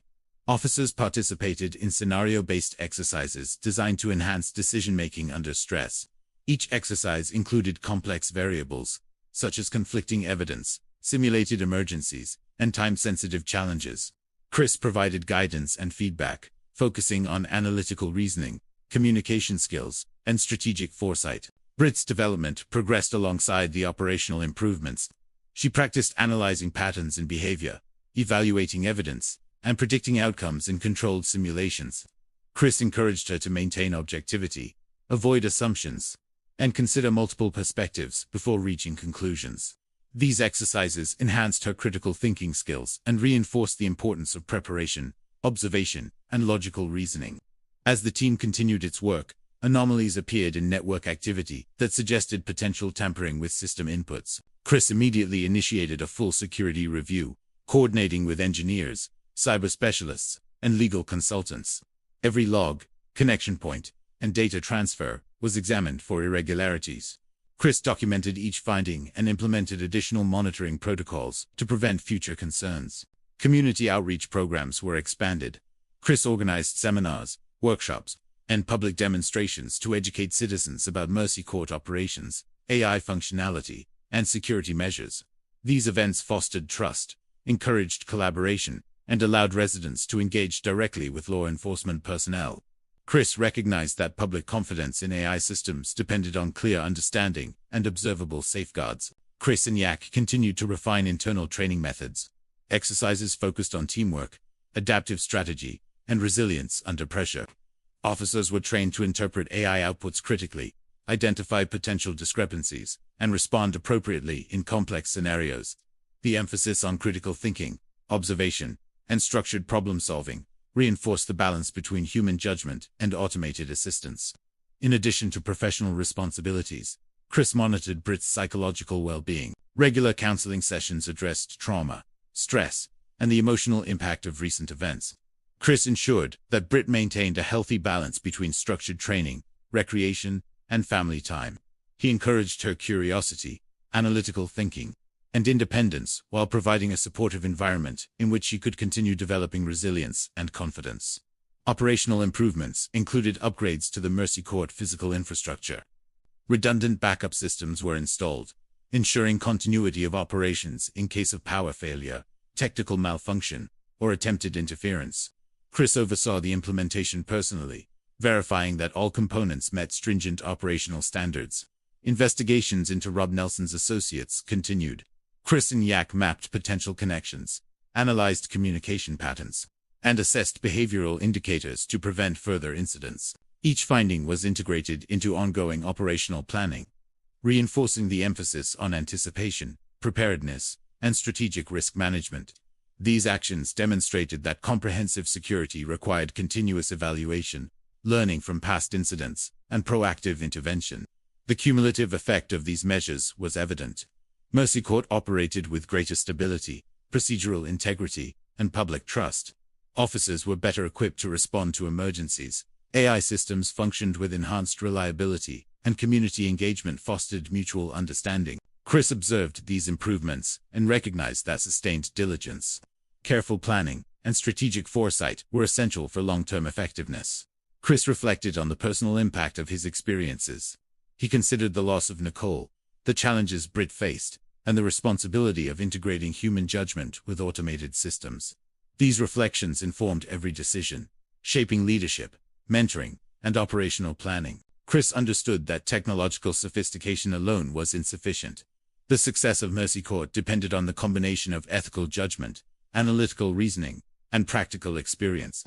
Officers participated in scenario-based exercises designed to enhance decision-making under stress. Each exercise included complex variables, such as conflicting evidence, simulated emergencies, and time-sensitive challenges. Chris provided guidance and feedback, focusing on analytical reasoning, communication skills, and strategic foresight. Brit's development progressed alongside the operational improvements. She practiced analyzing patterns in behavior, evaluating evidence, and predicting outcomes in controlled simulations. Chris encouraged her to maintain objectivity, avoid assumptions, and consider multiple perspectives before reaching conclusions. These exercises enhanced her critical thinking skills and reinforced the importance of preparation, observation, and logical reasoning. As the team continued its work, anomalies appeared in network activity that suggested potential tampering with system inputs. Chris immediately initiated a full security review, coordinating with engineers, cyber specialists, and legal consultants. Every log, connection point, and data transfer was examined for irregularities. Chris documented each finding and implemented additional monitoring protocols to prevent future concerns. Community outreach programs were expanded. Chris organized seminars, workshops, and public demonstrations to educate citizens about Mercy Court operations, AI functionality, and security measures. These events fostered trust, encouraged collaboration, and allowed residents to engage directly with law enforcement personnel. Chris recognized that public confidence in AI systems depended on clear understanding and observable safeguards. Chris and Yak continued to refine internal training methods. Exercises focused on teamwork, adaptive strategy, and resilience under pressure. Officers were trained to interpret AI outputs critically, identify potential discrepancies, and respond appropriately in complex scenarios. The emphasis on critical thinking, observation, and structured problem-solving reinforced the balance between human judgment and automated assistance. In addition to professional responsibilities, Chris monitored Brit's psychological well-being. Regular counseling sessions addressed trauma, stress, and the emotional impact of recent events. Chris ensured that Brit maintained a healthy balance between structured training, recreation, and family time. He encouraged her curiosity, analytical thinking, and independence while providing a supportive environment in which she could continue developing resilience and confidence. Operational improvements included upgrades to the Mercy Court physical infrastructure. Redundant backup systems were installed, ensuring continuity of operations in case of power failure, technical malfunction, or attempted interference. Chris oversaw the implementation personally, verifying that all components met stringent operational standards. Investigations into Rob Nelson's associates continued. Chris and Yak mapped potential connections, analyzed communication patterns, and assessed behavioral indicators to prevent further incidents. Each finding was integrated into ongoing operational planning, reinforcing the emphasis on anticipation, preparedness, and strategic risk management. These actions demonstrated that comprehensive security required continuous evaluation, learning from past incidents, and proactive intervention. The cumulative effect of these measures was evident. Mercy Court operated with greater stability, procedural integrity, and public trust. Officers were better equipped to respond to emergencies. AI systems functioned with enhanced reliability, and community engagement fostered mutual understanding. Chris observed these improvements and recognized that sustained diligence, careful planning, and strategic foresight were essential for long-term effectiveness. Chris reflected on the personal impact of his experiences. He considered the loss of Nicole, the challenges Brit faced, and the responsibility of integrating human judgment with automated systems. These reflections informed every decision, shaping leadership, mentoring, and operational planning. Chris understood that technological sophistication alone was insufficient. The success of Mercy Court depended on the combination of ethical judgment, analytical reasoning, and practical experience.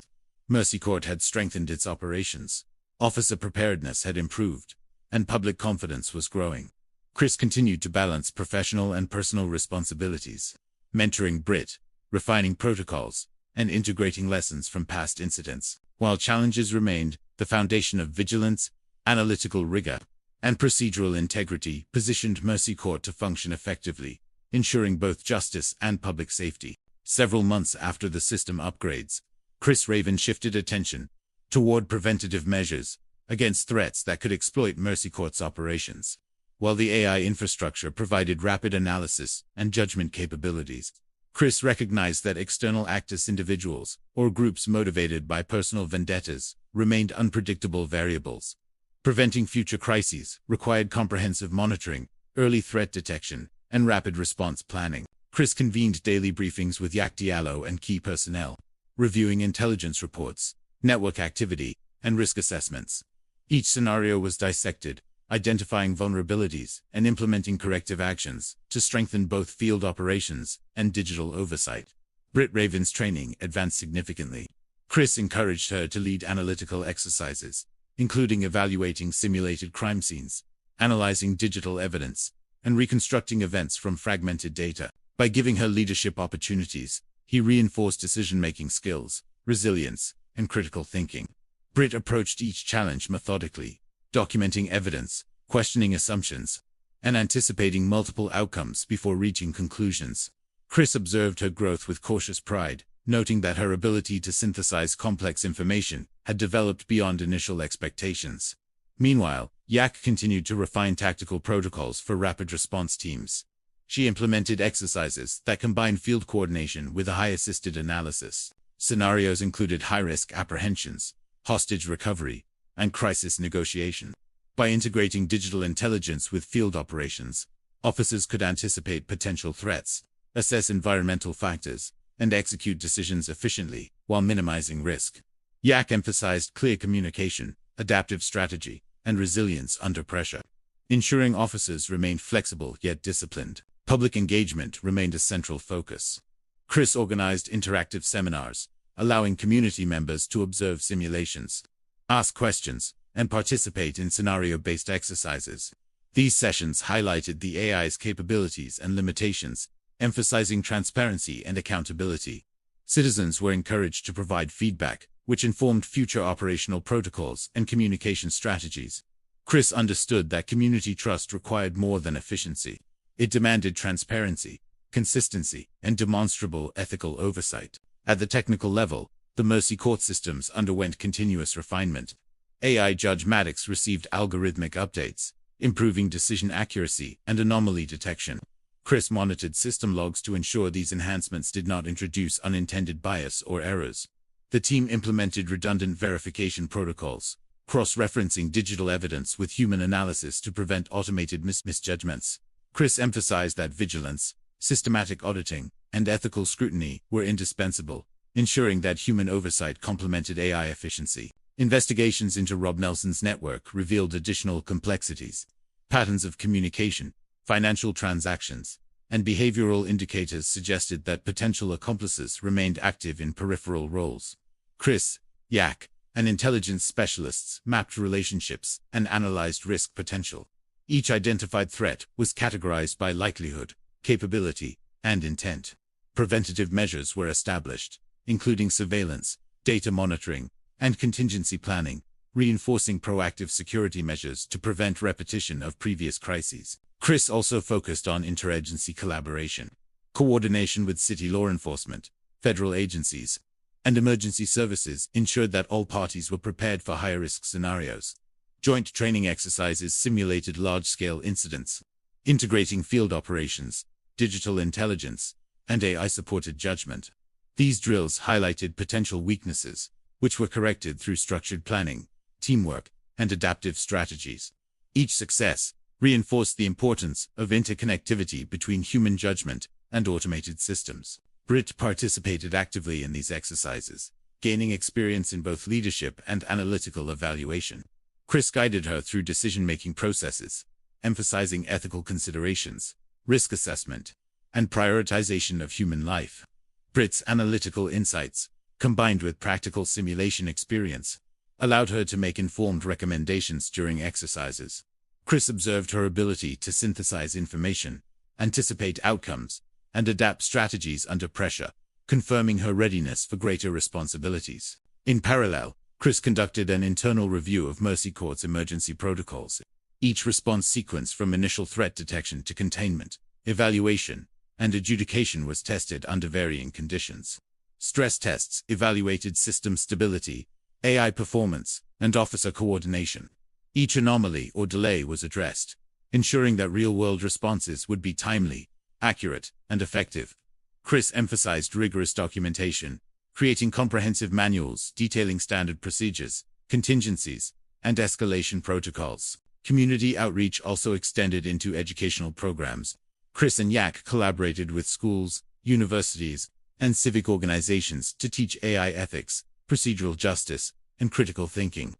Mercy Court had strengthened its operations, officer preparedness had improved, and public confidence was growing. Chris continued to balance professional and personal responsibilities, mentoring Brit, refining protocols, and integrating lessons from past incidents. While challenges remained, the foundation of vigilance, analytical rigor, and procedural integrity positioned Mercy Court to function effectively, ensuring both justice and public safety. Several months after the system upgrades, Chris Raven shifted attention toward preventative measures against threats that could exploit Mercy Court's operations. While the AI infrastructure provided rapid analysis and judgment capabilities, Chris recognized that external actors, individuals, or groups motivated by personal vendettas, remained unpredictable variables. Preventing future crises required comprehensive monitoring, early threat detection, and rapid response planning. Chris convened daily briefings with Yak Diallo and key personnel, reviewing intelligence reports, network activity, and risk assessments. Each scenario was dissected, identifying vulnerabilities and implementing corrective actions to strengthen both field operations and digital oversight. Britt Raven's training advanced significantly. Chris encouraged her to lead analytical exercises, including evaluating simulated crime scenes, analyzing digital evidence, and reconstructing events from fragmented data. By giving her leadership opportunities, he reinforced decision-making skills, resilience, and critical thinking. Britt approached each challenge methodically, documenting evidence, questioning assumptions, and anticipating multiple outcomes before reaching conclusions. Chris observed her growth with cautious pride, noting that her ability to synthesize complex information had developed beyond initial expectations. Meanwhile, Yak continued to refine tactical protocols for rapid response teams. She implemented exercises that combined field coordination with a high-assisted analysis. Scenarios included high-risk apprehensions, hostage recovery, and crisis negotiation. By integrating digital intelligence with field operations, officers could anticipate potential threats, assess environmental factors, and execute decisions efficiently while minimizing risk. Yak emphasized clear communication, adaptive strategy, and resilience under pressure, ensuring officers remained flexible yet disciplined. Public engagement remained a central focus. Chris organized interactive seminars, allowing community members to observe simulations, ask questions, and participate in scenario-based exercises. These sessions highlighted the AI's capabilities and limitations, emphasizing transparency and accountability. Citizens were encouraged to provide feedback, which informed future operational protocols and communication strategies. Chris understood that community trust required more than efficiency. It demanded transparency, consistency, and demonstrable ethical oversight. At the technical level, the Mercy court systems underwent continuous refinement. AI Judge Maddox received algorithmic updates, improving decision accuracy and anomaly detection. Chris monitored system logs to ensure these enhancements did not introduce unintended bias or errors. The team implemented redundant verification protocols, cross-referencing digital evidence with human analysis to prevent automated misjudgments. Chris emphasized that vigilance, systematic auditing, and ethical scrutiny were indispensable, ensuring that human oversight complemented AI efficiency. Investigations into Rob Nelson's network revealed additional complexities. Patterns of communication, financial transactions, and behavioral indicators suggested that potential accomplices remained active in peripheral roles. Chris, Yak, and intelligence specialists mapped relationships and analyzed risk potential. Each identified threat was categorized by likelihood, capability, and intent. Preventative measures were established, including surveillance, data monitoring, and contingency planning, reinforcing proactive security measures to prevent repetition of previous crises. Chris also focused on interagency collaboration. Coordination with city law enforcement, federal agencies, and emergency services ensured that all parties were prepared for high-risk scenarios. Joint training exercises simulated large-scale incidents, integrating field operations, digital intelligence, and AI-supported judgment. These drills highlighted potential weaknesses, which were corrected through structured planning, teamwork, and adaptive strategies. Each success reinforced the importance of interconnectivity between human judgment and automated systems. Britt participated actively in these exercises, gaining experience in both leadership and analytical evaluation. Chris guided her through decision-making processes, emphasizing ethical considerations, risk assessment, and prioritization of human life. Britt's analytical insights, combined with practical simulation experience, allowed her to make informed recommendations during exercises. Chris observed her ability to synthesize information, anticipate outcomes, and adapt strategies under pressure, confirming her readiness for greater responsibilities. In parallel, Chris conducted an internal review of Mercy Court's emergency protocols. Each response sequence from initial threat detection to containment, evaluation, and adjudication was tested under varying conditions. Stress tests evaluated system stability, AI performance, and officer coordination. Each anomaly or delay was addressed, ensuring that real-world responses would be timely, accurate, and effective. Chris emphasized rigorous documentation, creating comprehensive manuals detailing standard procedures, contingencies, and escalation protocols. Community outreach also extended into educational programs. Chris and Yak collaborated with schools, universities, and civic organizations to teach AI ethics, procedural justice, and critical thinking.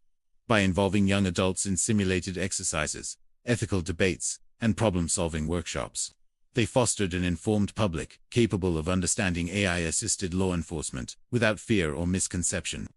by involving young adults in simulated exercises, ethical debates, and problem-solving workshops. They fostered an informed public, capable of understanding AI-assisted law enforcement, without fear or misconception.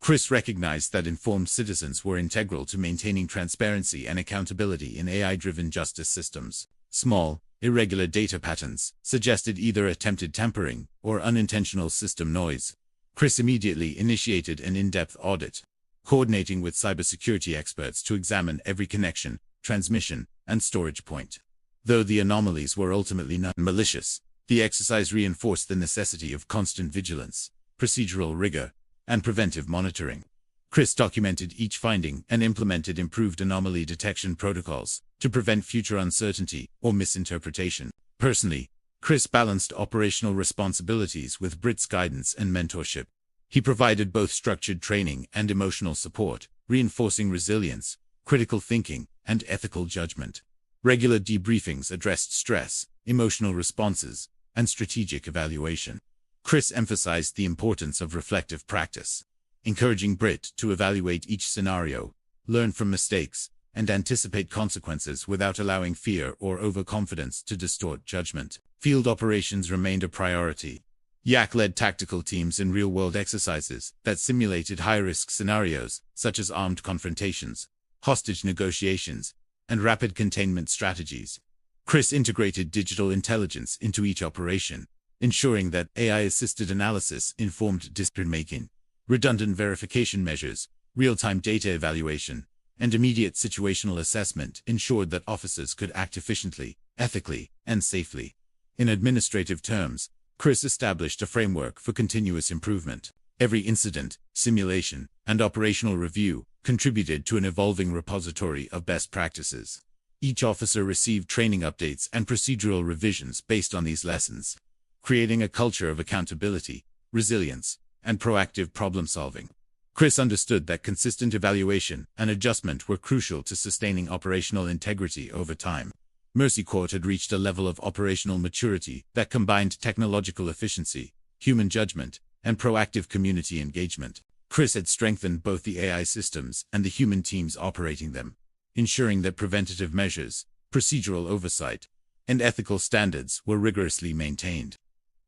Chris recognized that informed citizens were integral to maintaining transparency and accountability in AI-driven justice systems. Small, irregular data patterns suggested either attempted tampering or unintentional system noise. Chris immediately initiated an in-depth audit, coordinating with cybersecurity experts to examine every connection, transmission, and storage point. Though the anomalies were ultimately not malicious, the exercise reinforced the necessity of constant vigilance, procedural rigor, and preventive monitoring. Chris documented each finding and implemented improved anomaly detection protocols to prevent future uncertainty or misinterpretation. Personally, Chris balanced operational responsibilities with Britt's guidance and mentorship. He provided both structured training and emotional support, reinforcing resilience, critical thinking, and ethical judgment. Regular debriefings addressed stress, emotional responses, and strategic evaluation. Chris emphasized the importance of reflective practice, encouraging Britt to evaluate each scenario, learn from mistakes, and anticipate consequences without allowing fear or overconfidence to distort judgment. Field operations remained a priority. Yak led tactical teams in real-world exercises that simulated high-risk scenarios, such as armed confrontations, hostage negotiations, and rapid containment strategies. Chris integrated digital intelligence into each operation, ensuring that AI-assisted analysis informed decision-making. Redundant verification measures, real-time data evaluation, and immediate situational assessment ensured that officers could act efficiently, ethically, and safely. In administrative terms, Chris established a framework for continuous improvement. Every incident, simulation, and operational review contributed to an evolving repository of best practices. Each officer received training updates and procedural revisions based on these lessons, creating a culture of accountability, resilience, and proactive problem-solving. Chris understood that consistent evaluation and adjustment were crucial to sustaining operational integrity over time. Mercy Court had reached a level of operational maturity that combined technological efficiency, human judgment, and proactive community engagement. Chris had strengthened both the AI systems and the human teams operating them, ensuring that preventative measures, procedural oversight, and ethical standards were rigorously maintained.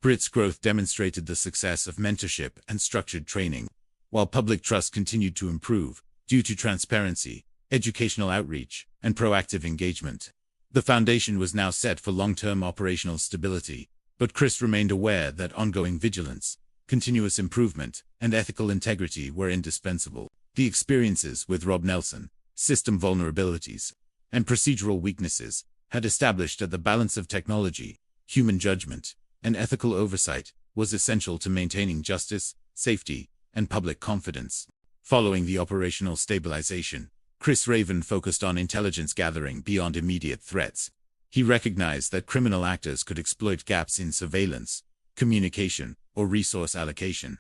Britt's growth demonstrated the success of mentorship and structured training, while public trust continued to improve due to transparency, educational outreach, and proactive engagement. The foundation was now set for long-term operational stability, but Chris remained aware that ongoing vigilance, continuous improvement, and ethical integrity were indispensable. The experiences with Rob Nelson, system vulnerabilities, and procedural weaknesses had established that the balance of technology, human judgment, and ethical oversight was essential to maintaining justice, safety, and public confidence. Following the operational stabilization, Chris Raven focused on intelligence gathering beyond immediate threats. He recognized that criminal actors could exploit gaps in surveillance, communication, or resource allocation.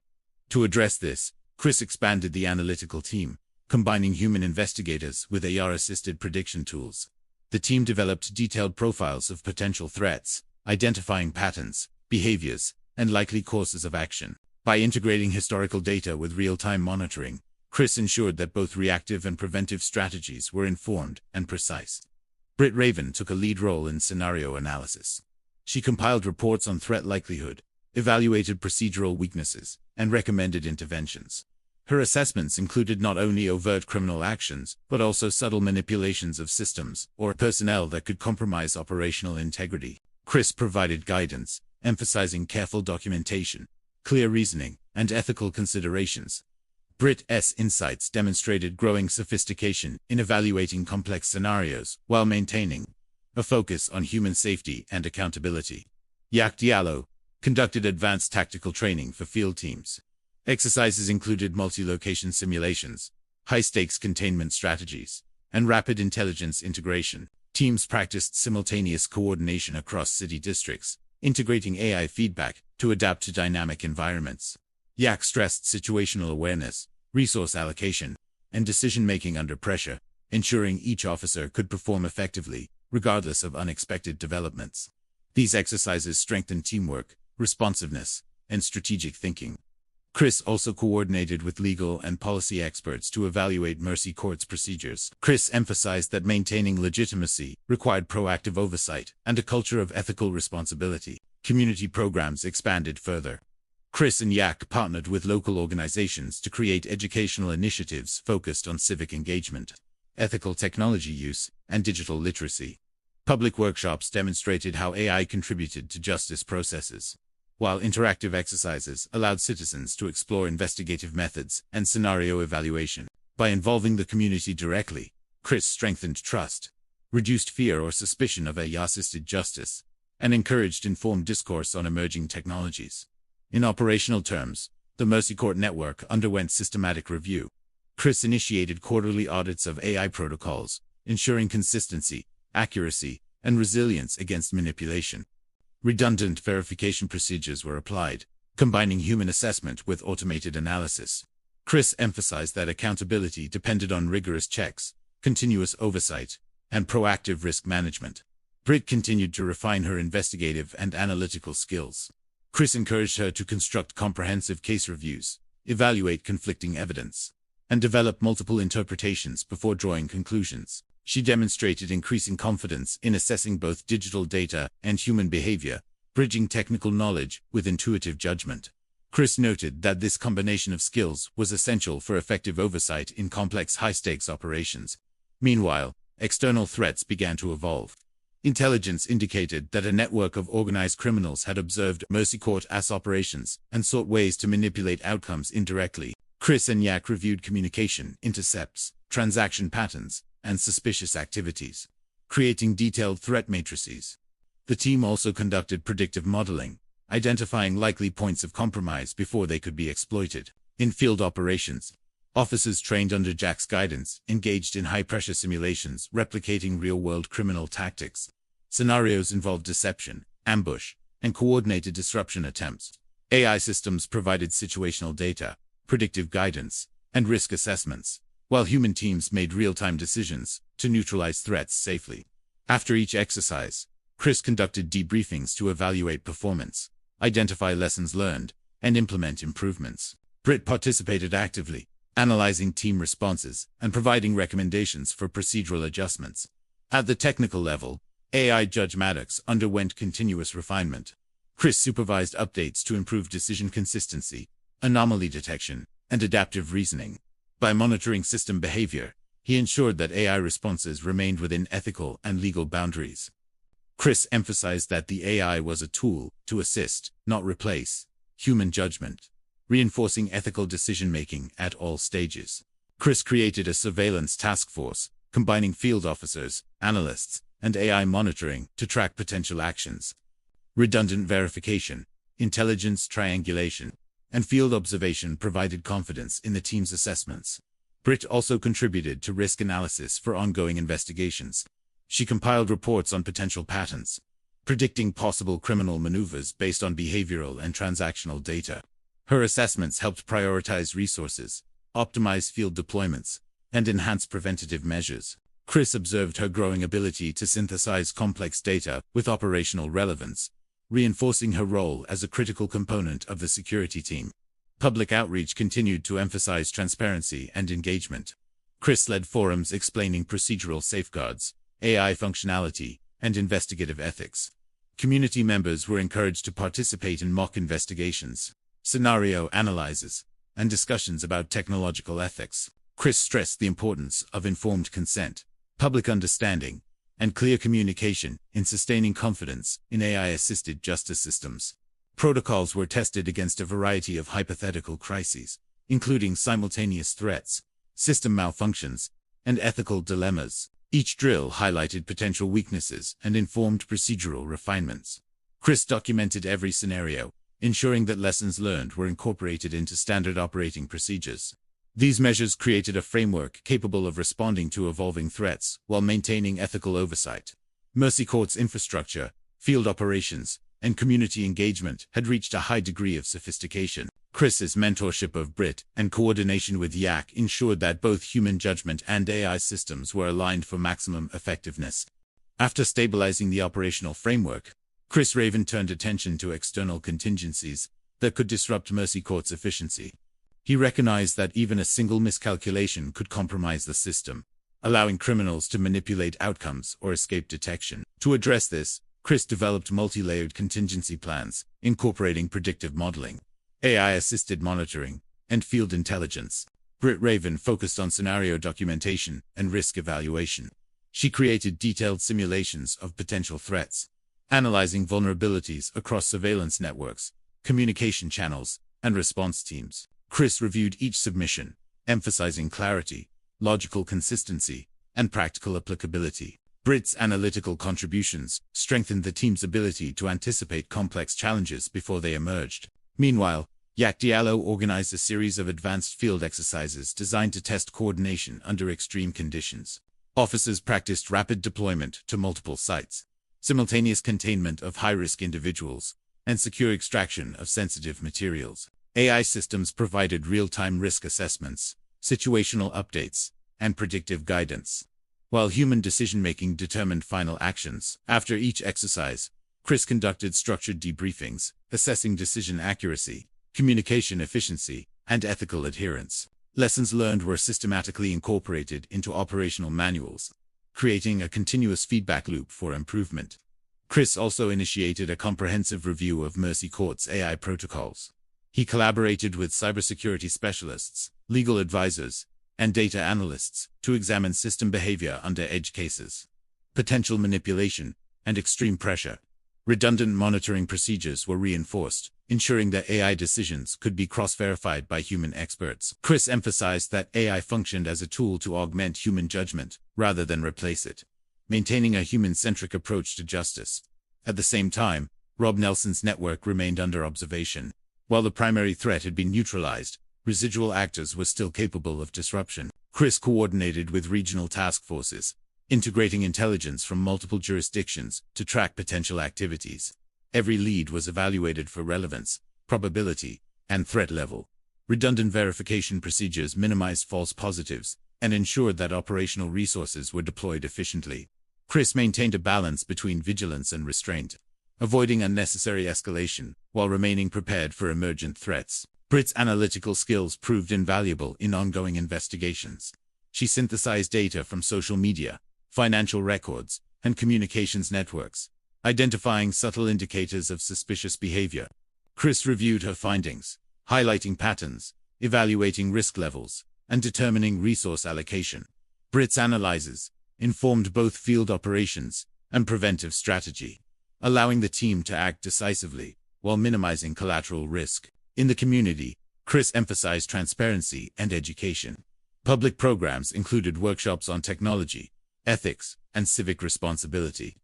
To address this, Chris expanded the analytical team, combining human investigators with AR-assisted prediction tools. The team developed detailed profiles of potential threats, identifying patterns, behaviors, and likely courses of action. By integrating historical data with real-time monitoring, Chris ensured that both reactive and preventive strategies were informed and precise. Britt Raven took a lead role in scenario analysis. She compiled reports on threat likelihood, evaluated procedural weaknesses, and recommended interventions. Her assessments included not only overt criminal actions, but also subtle manipulations of systems or personnel that could compromise operational integrity. Chris provided guidance, emphasizing careful documentation, clear reasoning, and ethical considerations. Britt's insights demonstrated growing sophistication in evaluating complex scenarios while maintaining a focus on human safety and accountability. Yak Diallo conducted advanced tactical training for field teams. Exercises included multi-location simulations, high-stakes containment strategies, and rapid intelligence integration. Teams practiced simultaneous coordination across city districts, integrating AI feedback to adapt to dynamic environments. Yak stressed situational awareness, resource allocation, and decision-making under pressure, ensuring each officer could perform effectively, regardless of unexpected developments. These exercises strengthened teamwork, responsiveness, and strategic thinking. Chris also coordinated with legal and policy experts to evaluate Mercy Court's procedures. Chris emphasized that maintaining legitimacy required proactive oversight and a culture of ethical responsibility. Community programs expanded further. Chris and Yak partnered with local organizations to create educational initiatives focused on civic engagement, ethical technology use, and digital literacy. Public workshops demonstrated how AI contributed to justice processes, while interactive exercises allowed citizens to explore investigative methods and scenario evaluation. By involving the community directly, Chris strengthened trust, reduced fear or suspicion of AI-assisted justice, and encouraged informed discourse on emerging technologies. In operational terms, the Mercy Court network underwent systematic review. Chris initiated quarterly audits of AI protocols, ensuring consistency, accuracy, and resilience against manipulation. Redundant verification procedures were applied, combining human assessment with automated analysis. Chris emphasized that accountability depended on rigorous checks, continuous oversight, and proactive risk management. Britt continued to refine her investigative and analytical skills. Chris encouraged her to construct comprehensive case reviews, evaluate conflicting evidence, and develop multiple interpretations before drawing conclusions. She demonstrated increasing confidence in assessing both digital data and human behavior, bridging technical knowledge with intuitive judgment. Chris noted that this combination of skills was essential for effective oversight in complex high-stakes operations. Meanwhile, external threats began to evolve. Intelligence indicated that a network of organized criminals had observed Mercy Court's operations and sought ways to manipulate outcomes indirectly. Chris and Yak reviewed communication intercepts, transaction patterns, and suspicious activities, creating detailed threat matrices. The team also conducted predictive modeling, identifying likely points of compromise before they could be exploited. In field operations, officers trained under Jack's guidance engaged in high-pressure simulations replicating real-world criminal tactics. Scenarios involved deception, ambush, and coordinated disruption attempts. AI systems provided situational data, predictive guidance, and risk assessments, while human teams made real-time decisions to neutralize threats safely. After each exercise, Chris conducted debriefings to evaluate performance, identify lessons learned, and implement improvements. Britt participated actively, analyzing team responses and providing recommendations for procedural adjustments. At the technical level, AI Judge Maddox underwent continuous refinement. Chris supervised updates to improve decision consistency, anomaly detection, and adaptive reasoning. By monitoring system behavior, he ensured that AI responses remained within ethical and legal boundaries. Chris emphasized that the AI was a tool to assist, not replace, human judgment, reinforcing ethical decision-making at all stages. Chris created a surveillance task force, combining field officers, analysts, and AI monitoring to track potential actions. Redundant verification, intelligence triangulation, and field observation provided confidence in the team's assessments. Britt also contributed to risk analysis for ongoing investigations. She compiled reports on potential patterns, predicting possible criminal maneuvers based on behavioral and transactional data. Her assessments helped prioritize resources, optimize field deployments, and enhance preventative measures. Chris observed her growing ability to synthesize complex data with operational relevance, reinforcing her role as a critical component of the security team. Public outreach continued to emphasize transparency and engagement. Chris led forums explaining procedural safeguards, AI functionality, and investigative ethics. Community members were encouraged to participate in mock investigations, scenario analyses, and discussions about technological ethics. Chris stressed the importance of informed consent, public understanding, and clear communication in sustaining confidence in AI-assisted justice systems. Protocols were tested against a variety of hypothetical crises, including simultaneous threats, system malfunctions, and ethical dilemmas. Each drill highlighted potential weaknesses and informed procedural refinements. Chris documented every scenario, ensuring that lessons learned were incorporated into standard operating procedures. These measures created a framework capable of responding to evolving threats while maintaining ethical oversight. Mercy Court's infrastructure, field operations, and community engagement had reached a high degree of sophistication. Chris's mentorship of Britt and coordination with Yak ensured that both human judgment and AI systems were aligned for maximum effectiveness. After stabilizing the operational framework, Chris Raven turned attention to external contingencies, that could disrupt Mercy Court's efficiency. He recognized that even a single miscalculation could compromise the system, allowing criminals to manipulate outcomes or escape detection. To address this, Chris developed multi-layered contingency plans, incorporating predictive modeling, AI-assisted monitoring, and field intelligence. Britt Raven focused on scenario documentation and risk evaluation. She created detailed simulations of potential threats, analyzing vulnerabilities across surveillance networks, communication channels, and response teams. Chris reviewed each submission, emphasizing clarity, logical consistency, and practical applicability. Britt's analytical contributions strengthened the team's ability to anticipate complex challenges before they emerged. Meanwhile, Yak Diallo organized a series of advanced field exercises designed to test coordination under extreme conditions. Officers practiced rapid deployment to multiple sites, simultaneous containment of high-risk individuals, and secure extraction of sensitive materials. AI systems provided real-time risk assessments, situational updates, and predictive guidance, while human decision-making determined final actions. After each exercise, Chris conducted structured debriefings, assessing decision accuracy, communication efficiency, and ethical adherence. Lessons learned were systematically incorporated into operational manuals, creating a continuous feedback loop for improvement. Chris also initiated a comprehensive review of Mercy Court's AI protocols. He collaborated with cybersecurity specialists, legal advisors, and data analysts to examine system behavior under edge cases, potential manipulation, and extreme pressure. Redundant monitoring procedures were reinforced, ensuring that AI decisions could be cross-verified by human experts. Chris emphasized that AI functioned as a tool to augment human judgment, rather than replace it, maintaining a human-centric approach to justice. At the same time, Rob Nelson's network remained under observation. While the primary threat had been neutralized, residual actors were still capable of disruption. Chris coordinated with regional task forces, integrating intelligence from multiple jurisdictions to track potential activities. Every lead was evaluated for relevance, probability, and threat level. Redundant verification procedures minimized false positives and ensured that operational resources were deployed efficiently. Chris maintained a balance between vigilance and restraint, avoiding unnecessary escalation while remaining prepared for emergent threats. Britt's analytical skills proved invaluable in ongoing investigations. She synthesized data from social media, financial records, and communications networks, identifying subtle indicators of suspicious behavior. Chris reviewed her findings, highlighting patterns, evaluating risk levels, and determining resource allocation. Britt's analyses informed both field operations and preventive strategy, allowing the team to act decisively while minimizing collateral risk. In the community, Chris emphasized transparency and education. Public programs included workshops on technology, ethics, and civic responsibility.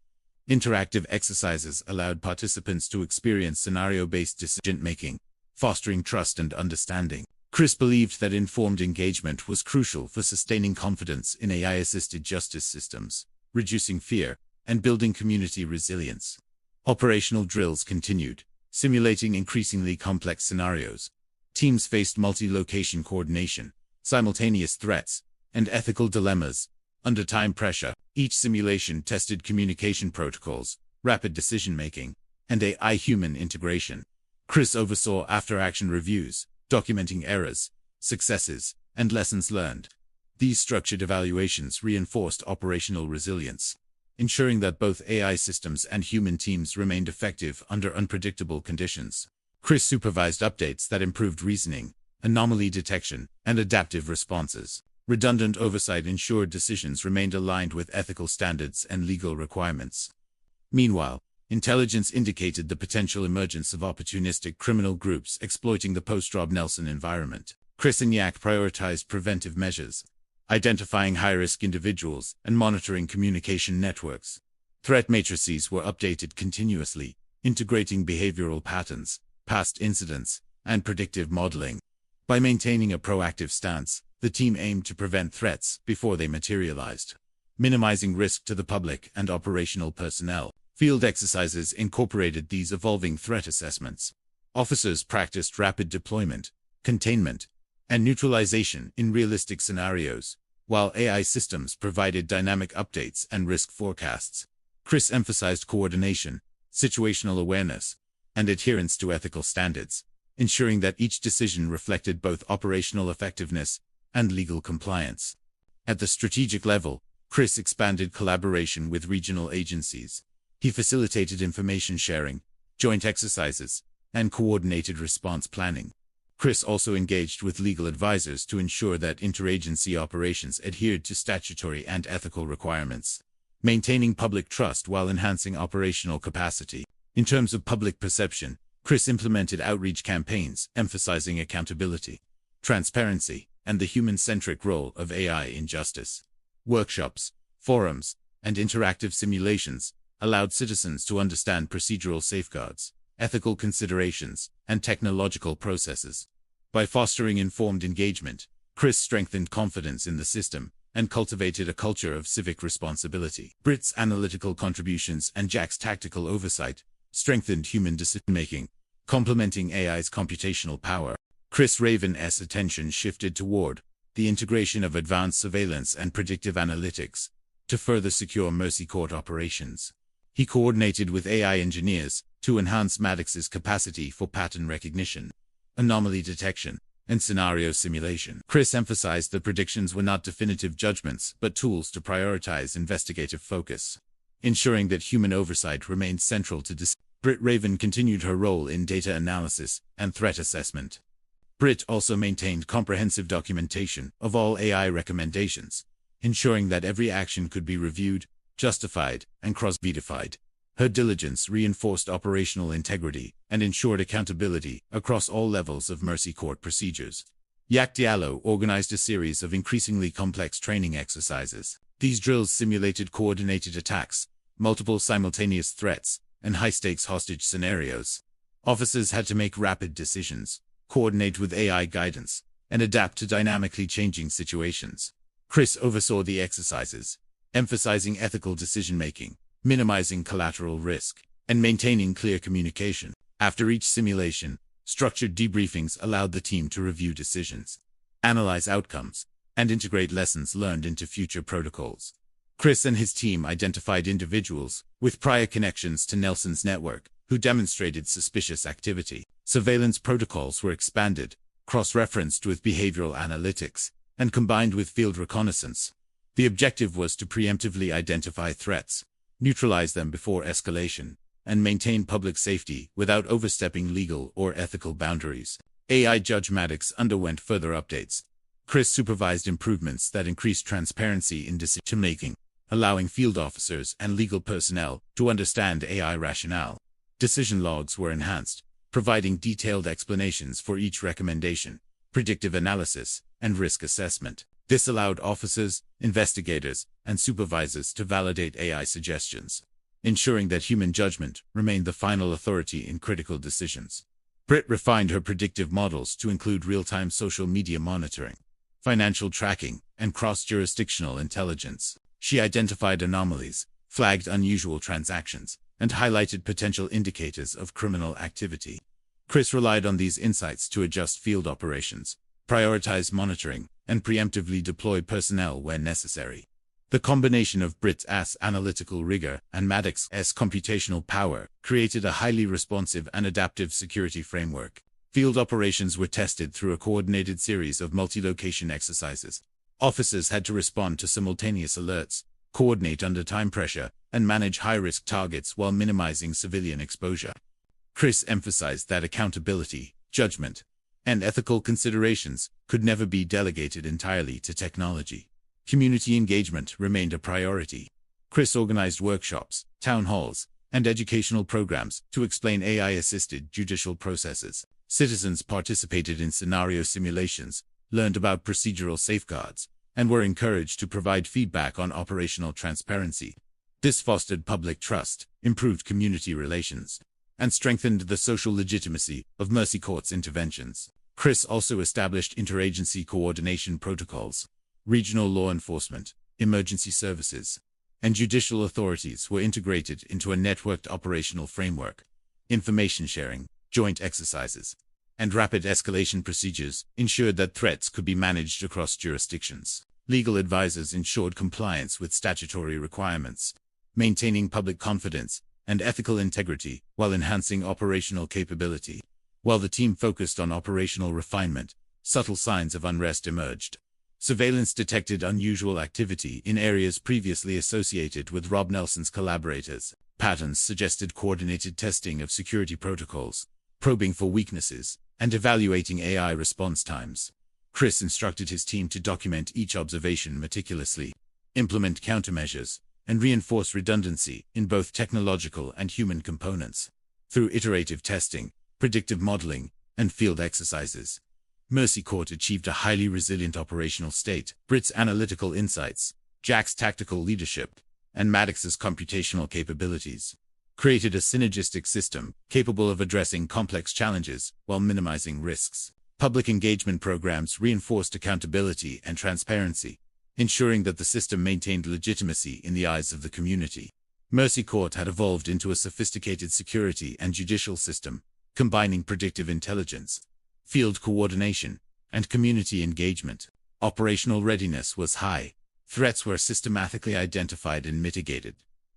Interactive exercises allowed participants to experience scenario-based decision-making, fostering trust and understanding. Chris believed that informed engagement was crucial for sustaining confidence in AI-assisted justice systems, reducing fear, and building community resilience. Operational drills continued, simulating increasingly complex scenarios. Teams faced multi-location coordination, simultaneous threats, and ethical dilemmas. Under time pressure, each simulation tested communication protocols, rapid decision-making, and AI-human integration. Chris oversaw after-action reviews, documenting errors, successes, and lessons learned. These structured evaluations reinforced operational resilience, ensuring that both AI systems and human teams remained effective under unpredictable conditions. Chris supervised updates that improved reasoning, anomaly detection, and adaptive responses. Redundant oversight ensured decisions remained aligned with ethical standards and legal requirements. Meanwhile, intelligence indicated the potential emergence of opportunistic criminal groups exploiting the post-Rob Nelson environment. Chris and Yak prioritized preventive measures, identifying high-risk individuals and monitoring communication networks. Threat matrices were updated continuously, integrating behavioral patterns, past incidents, and predictive modeling. By maintaining a proactive stance, the team aimed to prevent threats before they materialized, minimizing risk to the public and operational personnel. Field exercises incorporated these evolving threat assessments. Officers practiced rapid deployment, containment, and neutralization in realistic scenarios, while AI systems provided dynamic updates and risk forecasts. Chris emphasized coordination, situational awareness, and adherence to ethical standards, ensuring that each decision reflected both operational effectiveness and legal compliance. At the strategic level, Chris expanded collaboration with regional agencies. He facilitated information sharing, joint exercises, and coordinated response planning. Chris also engaged with legal advisors to ensure that interagency operations adhered to statutory and ethical requirements, maintaining public trust while enhancing operational capacity. In terms of public perception, Chris implemented outreach campaigns emphasizing accountability, transparency, and the human-centric role of AI in justice. Workshops, forums, and interactive simulations allowed citizens to understand procedural safeguards, ethical considerations, and technological processes. By fostering informed engagement, Chris strengthened confidence in the system and cultivated a culture of civic responsibility. Britt's analytical contributions and Jack's tactical oversight strengthened human decision-making, complementing AI's computational power. Chris Raven's attention shifted toward the integration of advanced surveillance and predictive analytics to further secure Mercy Court operations. He coordinated with AI engineers to enhance Maddox's capacity for pattern recognition, anomaly detection, and scenario simulation. Chris emphasized that predictions were not definitive judgments but tools to prioritize investigative focus, ensuring that human oversight remained central to decision. Britt Raven continued her role in data analysis and threat assessment. Britt also maintained comprehensive documentation of all AI recommendations, ensuring that every action could be reviewed, justified, and cross-verified. Her diligence reinforced operational integrity and ensured accountability across all levels of Mercy Court procedures. Yak Diallo organized a series of increasingly complex training exercises. These drills simulated coordinated attacks, multiple simultaneous threats, and high-stakes hostage scenarios. Officers had to make rapid decisions, coordinate with AI guidance, and adapt to dynamically changing situations. Chris oversaw the exercises, emphasizing ethical decision-making, minimizing collateral risk, and maintaining clear communication. After each simulation, structured debriefings allowed the team to review decisions, analyze outcomes, and integrate lessons learned into future protocols. Chris and his team identified individuals with prior connections to Nelson's network who demonstrated suspicious activity. Surveillance protocols were expanded, cross-referenced with behavioral analytics, and combined with field reconnaissance. The objective was to preemptively identify threats, neutralize them before escalation, and maintain public safety without overstepping legal or ethical boundaries. AI Judge Maddox underwent further updates. Chris supervised improvements that increased transparency in decision-making, allowing field officers and legal personnel to understand AI rationale. Decision logs were enhanced, providing detailed explanations for each recommendation, predictive analysis, and risk assessment. This allowed officers, investigators, and supervisors to validate AI suggestions, ensuring that human judgment remained the final authority in critical decisions. Britt refined her predictive models to include real-time social media monitoring, financial tracking, and cross-jurisdictional intelligence. She identified anomalies, flagged unusual transactions, and highlighted potential indicators of criminal activity. Chris relied on these insights to adjust field operations, prioritize monitoring, and preemptively deploy personnel where necessary. The combination of Britt's analytical rigor and Maddox's computational power created a highly responsive and adaptive security framework. Field operations were tested through a coordinated series of multi-location exercises. Officers had to respond to simultaneous alerts, coordinate under time pressure, and manage high-risk targets while minimizing civilian exposure. Chris emphasized that accountability, judgment, and ethical considerations could never be delegated entirely to technology. Community engagement remained a priority. Chris organized workshops, town halls, and educational programs to explain AI-assisted judicial processes. Citizens participated in scenario simulations, learned about procedural safeguards, and were encouraged to provide feedback on operational transparency. This fostered public trust, improved community relations, and strengthened the social legitimacy of Mercy Court's interventions. Chris also established interagency coordination protocols. Regional law enforcement, emergency services, and judicial authorities were integrated into a networked operational framework. Information sharing, joint exercises, and rapid escalation procedures ensured that threats could be managed across jurisdictions. Legal advisors ensured compliance with statutory requirements, maintaining public confidence and ethical integrity while enhancing operational capability. While the team focused on operational refinement, subtle signs of unrest emerged. Surveillance detected unusual activity in areas previously associated with Rob Nelson's collaborators. Patterns suggested coordinated testing of security protocols, probing for weaknesses, and evaluating AI response times. Chris instructed his team to document each observation meticulously, implement countermeasures, and reinforce redundancy in both technological and human components. Through iterative testing, predictive modeling, and field exercises, Mercy Court achieved a highly resilient operational state. Britt's analytical insights, Jack's tactical leadership, and Maddox's computational capabilities created a synergistic system capable of addressing complex challenges while minimizing risks. Public engagement programs reinforced accountability and transparency, ensuring that the system maintained legitimacy in the eyes of the community. Mercy Court had evolved into a sophisticated security and judicial system, combining predictive intelligence, field coordination, and community engagement. Operational readiness was high. Threats were systematically identified and mitigated,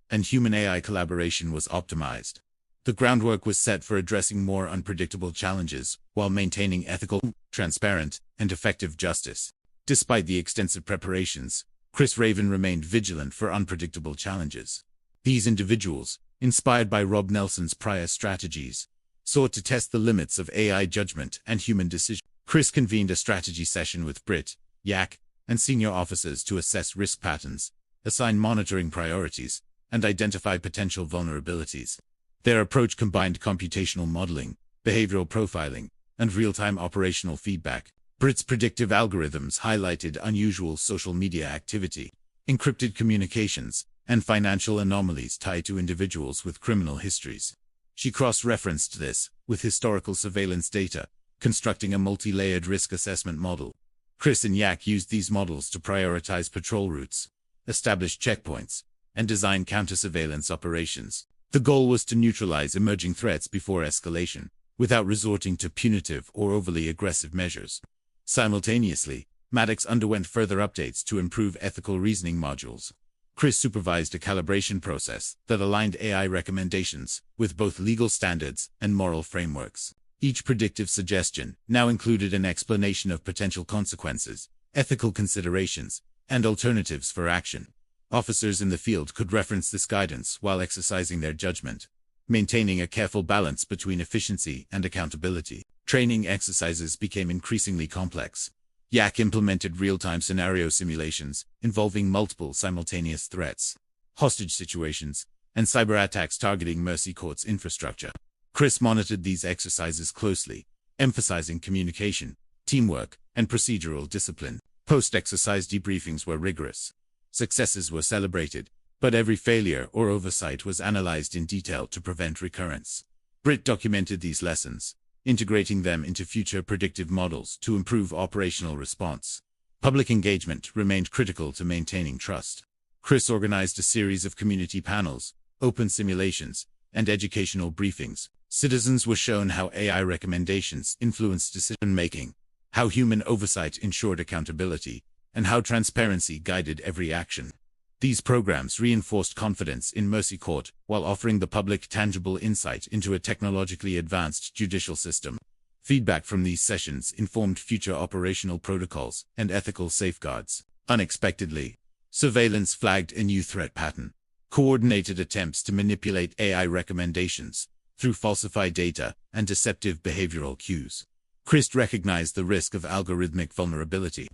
and human-AI collaboration was optimized. The groundwork was set for addressing more unpredictable challenges while maintaining ethical, transparent, and effective justice. Despite the extensive preparations, Chris Raven remained vigilant for unpredictable challenges. These individuals, inspired by Rob Nelson's prior strategies, sought to test the limits of AI judgment and human decision. Chris convened a strategy session with Britt, Yak, and senior officers to assess risk patterns, assign monitoring priorities, and identify potential vulnerabilities. Their approach combined computational modeling, behavioral profiling, and real-time operational feedback. Britt's predictive algorithms highlighted unusual social media activity, encrypted communications, and financial anomalies tied to individuals with criminal histories. She cross-referenced this with historical surveillance data, constructing a multi-layered risk assessment model. Chris and Yak used these models to prioritize patrol routes, establish checkpoints, and design counter-surveillance operations. The goal was to neutralize emerging threats before escalation, without resorting to punitive or overly aggressive measures. Simultaneously, Maddox underwent further updates to improve ethical reasoning modules. Chris supervised a calibration process that aligned AI recommendations with both legal standards and moral frameworks. Each predictive suggestion now included an explanation of potential consequences, ethical considerations, and alternatives for action. Officers in the field could reference this guidance while exercising their judgment, maintaining a careful balance between efficiency and accountability. Training exercises became increasingly complex. Yak implemented real-time scenario simulations involving multiple simultaneous threats, hostage situations, and cyber attacks targeting Mercy Court's infrastructure. Chris monitored these exercises closely, emphasizing communication, teamwork, and procedural discipline. Post-exercise debriefings were rigorous. Successes were celebrated, but every failure or oversight was analyzed in detail to prevent recurrence. Britt documented these lessons, integrating them into future predictive models to improve operational response. Public engagement remained critical to maintaining trust. Chris organized a series of community panels, open simulations, and educational briefings. Citizens were shown how AI recommendations influenced decision-making, how human oversight ensured accountability, and how transparency guided every action. These programs reinforced confidence in Mercy Court while offering the public tangible insight into a technologically advanced judicial system. Feedback from these sessions informed future operational protocols and ethical safeguards. Unexpectedly, surveillance flagged a new threat pattern. Coordinated attempts to manipulate AI recommendations through falsified data and deceptive behavioral cues. Chris recognized the risk of algorithmic vulnerability,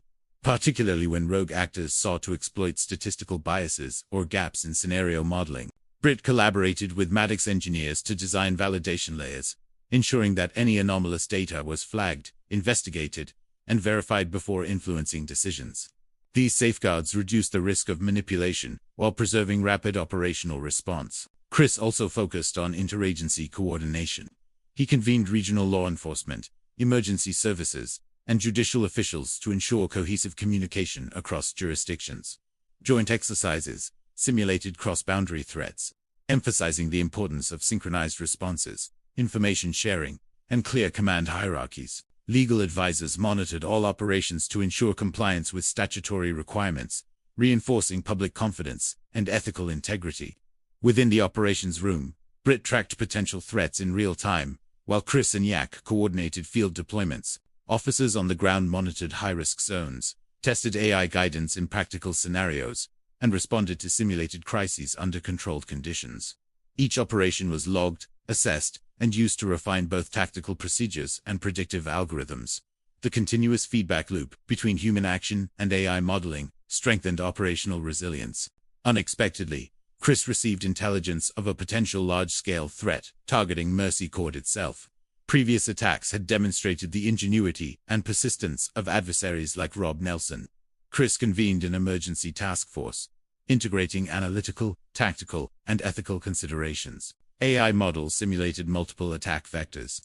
particularly when rogue actors sought to exploit statistical biases or gaps in scenario modeling. Britt collaborated with Maddox engineers to design validation layers, ensuring that any anomalous data was flagged, investigated, and verified before influencing decisions. These safeguards reduced the risk of manipulation while preserving rapid operational response. Chris also focused on interagency coordination. He convened regional law enforcement, emergency services, and judicial officials to ensure cohesive communication across jurisdictions. Joint exercises simulated cross-boundary threats, emphasizing the importance of synchronized responses, information sharing, and clear command hierarchies. Legal advisors monitored all operations to ensure compliance with statutory requirements, reinforcing public confidence and ethical integrity. Within the operations room, Britt tracked potential threats in real time, While Chris and Yak coordinated field deployments, officers on the ground monitored high-risk zones, tested AI guidance in practical scenarios, and responded to simulated crises under controlled conditions. Each operation was logged, assessed, and used to refine both tactical procedures and predictive algorithms. The continuous feedback loop between human action and AI modeling strengthened operational resilience. Unexpectedly, Chris received intelligence of a potential large-scale threat targeting Mercy Court itself. Previous attacks had demonstrated the ingenuity and persistence of adversaries like Rob Nelson. Chris convened an emergency task force, integrating analytical, tactical, and ethical considerations. AI models simulated multiple attack vectors,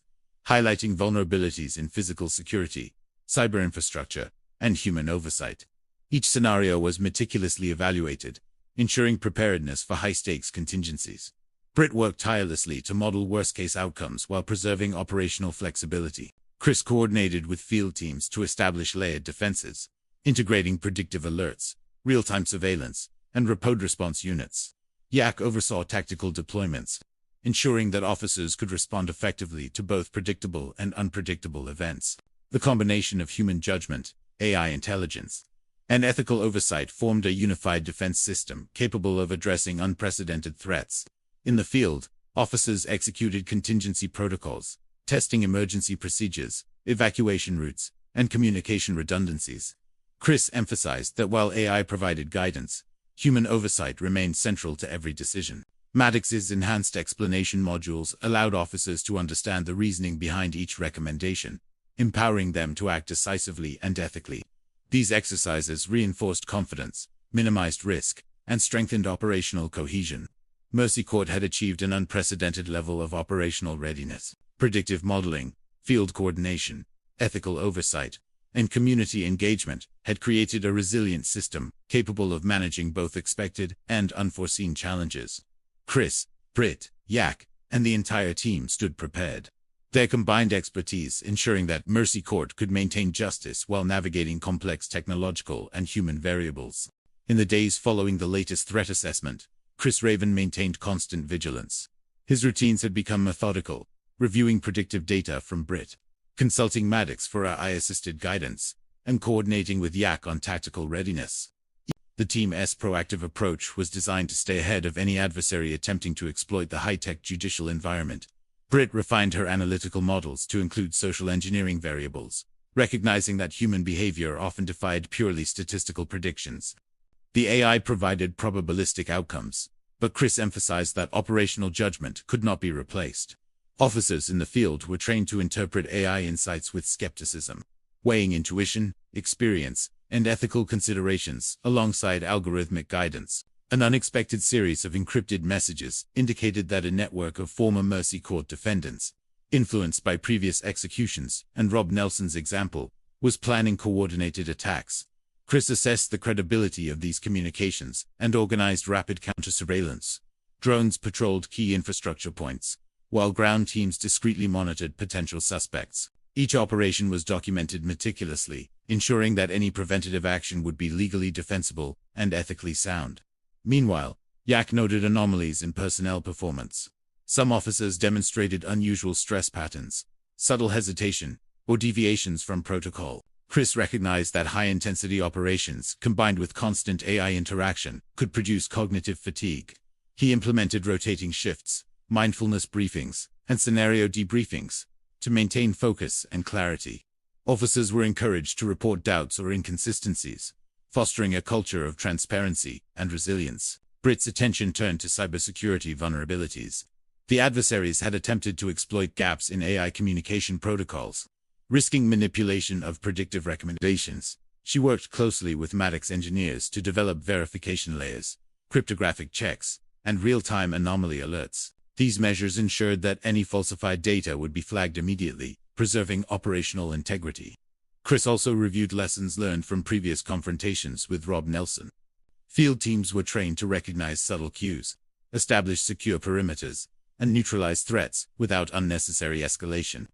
highlighting vulnerabilities in physical security, cyber infrastructure, and human oversight. Each scenario was meticulously evaluated, ensuring preparedness for high-stakes contingencies. Britt worked tirelessly to model worst-case outcomes while preserving operational flexibility. Chris coordinated with field teams to establish layered defenses, integrating predictive alerts, real-time surveillance, and rapid response units. Yak oversaw tactical deployments, ensuring that officers could respond effectively to both predictable and unpredictable events. The combination of human judgment, AI intelligence, and ethical oversight formed a unified defense system capable of addressing unprecedented threats. In the field, officers executed contingency protocols, testing emergency procedures, evacuation routes, and communication redundancies. Chris emphasized that while AI provided guidance, human oversight remained central to every decision. Maddox's enhanced explanation modules allowed officers to understand the reasoning behind each recommendation, empowering them to act decisively and ethically. These exercises reinforced confidence, minimized risk, and strengthened operational cohesion. Mercy Court had achieved an unprecedented level of operational readiness. Predictive modeling, field coordination, ethical oversight, and community engagement had created a resilient system capable of managing both expected and unforeseen challenges. Chris, Britt, Yak, and the entire team stood prepared, their combined expertise ensuring that Mercy Court could maintain justice while navigating complex technological and human variables. In the days following the latest threat assessment, Chris Raven maintained constant vigilance. His routines had become methodical, reviewing predictive data from Britt, consulting Maddox for AI-assisted guidance, and coordinating with Yak on tactical readiness. The team's proactive approach was designed to stay ahead of any adversary attempting to exploit the high-tech judicial environment. Britt refined her analytical models to include social engineering variables, recognizing that human behavior often defied purely statistical predictions. The AI provided probabilistic outcomes, but Chris emphasized that operational judgment could not be replaced. Officers in the field were trained to interpret AI insights with skepticism, weighing intuition, experience, and ethical considerations alongside algorithmic guidance. An unexpected series of encrypted messages indicated that a network of former Mercy Court defendants, influenced by previous executions and Rob Nelson's example, was planning coordinated attacks. Chris assessed the credibility of these communications and organized rapid counter-surveillance. Drones patrolled key infrastructure points, while ground teams discreetly monitored potential suspects. Each operation was documented meticulously, ensuring that any preventative action would be legally defensible and ethically sound. Meanwhile, Yak noted anomalies in personnel performance. Some officers demonstrated unusual stress patterns, subtle hesitation, or deviations from protocol. Chris recognized that high-intensity operations, combined with constant AI interaction, could produce cognitive fatigue. He implemented rotating shifts, mindfulness briefings, and scenario debriefings to maintain focus and clarity. Officers were encouraged to report doubts or inconsistencies, fostering a culture of transparency and resilience. Britt's attention turned to cybersecurity vulnerabilities. The adversaries had attempted to exploit gaps in AI communication protocols, risking manipulation of predictive recommendations. She worked closely with Maddox engineers to develop verification layers, cryptographic checks, and real-time anomaly alerts. These measures ensured that any falsified data would be flagged immediately, preserving operational integrity. Chris also reviewed lessons learned from previous confrontations with Rob Nelson. Field teams were trained to recognize subtle cues, establish secure perimeters, and neutralize threats without unnecessary escalation.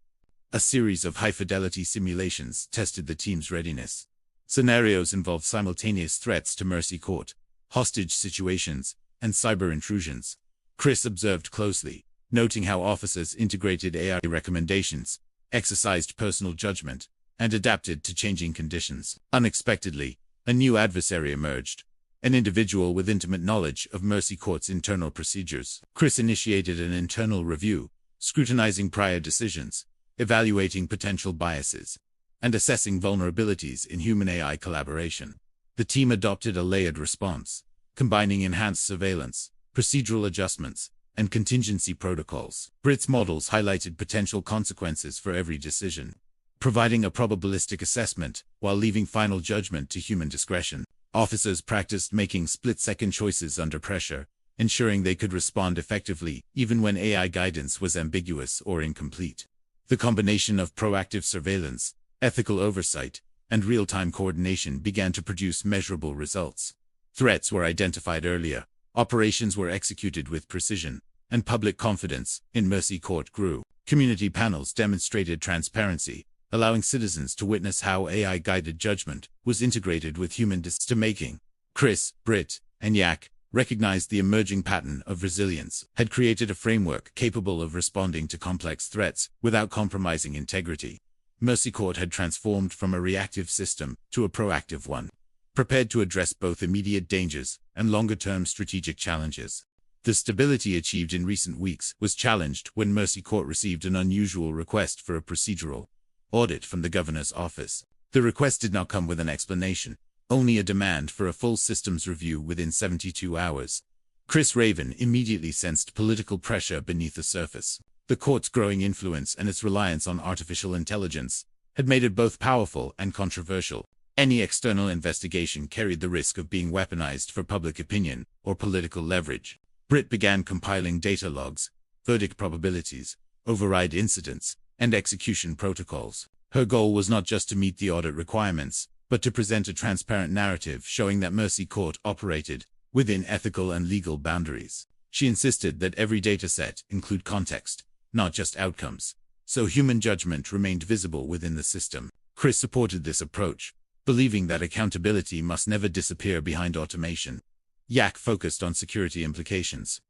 A series of high-fidelity simulations tested the team's readiness. Scenarios involved simultaneous threats to Mercy Court, hostage situations, and cyber intrusions. Chris observed closely, noting how officers integrated AI recommendations, exercised personal judgment, and adapted to changing conditions. Unexpectedly, a new adversary emerged, an individual with intimate knowledge of Mercy Court's internal procedures. Chris initiated an internal review, scrutinizing prior decisions, evaluating potential biases, and assessing vulnerabilities in human-AI collaboration. The team adopted a layered response, combining enhanced surveillance, procedural adjustments, and contingency protocols. Britt's models highlighted potential consequences for every decision, providing a probabilistic assessment while leaving final judgment to human discretion. Officers practiced making split-second choices under pressure, ensuring they could respond effectively even when AI guidance was ambiguous or incomplete. The combination of proactive surveillance, ethical oversight, and real-time coordination began to produce measurable results. Threats were identified earlier, operations were executed with precision, and public confidence in Mercy Court grew. Community panels demonstrated transparency, allowing citizens to witness how AI-guided judgment was integrated with human decision-making. Chris, Britt, and Yak recognized the emerging pattern of resilience, had created a framework capable of responding to complex threats without compromising integrity. Mercy Court had transformed from a reactive system to a proactive one, prepared to address both immediate dangers and longer-term strategic challenges. The stability achieved in recent weeks was challenged when Mercy Court received an unusual request for a procedural audit from the governor's office. The request did not come with an explanation, only a demand for a full systems review within 72 hours. Chris Raven immediately sensed political pressure beneath the surface. The court's growing influence and its reliance on artificial intelligence had made it both powerful and controversial. Any external investigation carried the risk of being weaponized for public opinion or political leverage. Britt began compiling data logs, verdict probabilities, override incidents, and execution protocols. Her goal was not just to meet the audit requirements, but to present a transparent narrative showing that Mercy Court operated within ethical and legal boundaries. She insisted that every dataset include context, not just outcomes, so human judgment remained visible within the system. Chris supported this approach, believing that accountability must never disappear behind automation. Yak focused on security implications.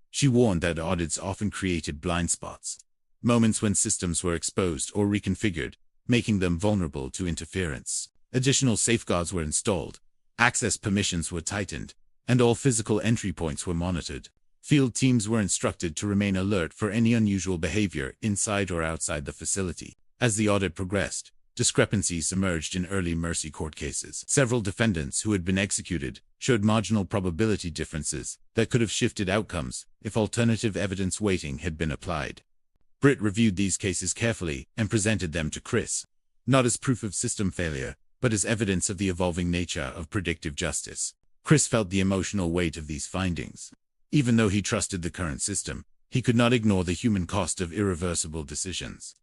She warned that audits often created blind spots, moments when systems were exposed or reconfigured, making them vulnerable to interference. Additional safeguards were installed, access permissions were tightened, and all physical entry points were monitored. Field teams were instructed to remain alert for any unusual behavior inside or outside the facility. As the audit progressed, discrepancies emerged in early Mercy Court cases. Several defendants who had been executed showed marginal probability differences that could have shifted outcomes if alternative evidence weighting had been applied. Britt reviewed these cases carefully and presented them to Chris, not as proof of system failure, but as evidence of the evolving nature of predictive justice. Chris felt the emotional weight of these findings. Even though he trusted the current system, he could not ignore the human cost of irreversible decisions.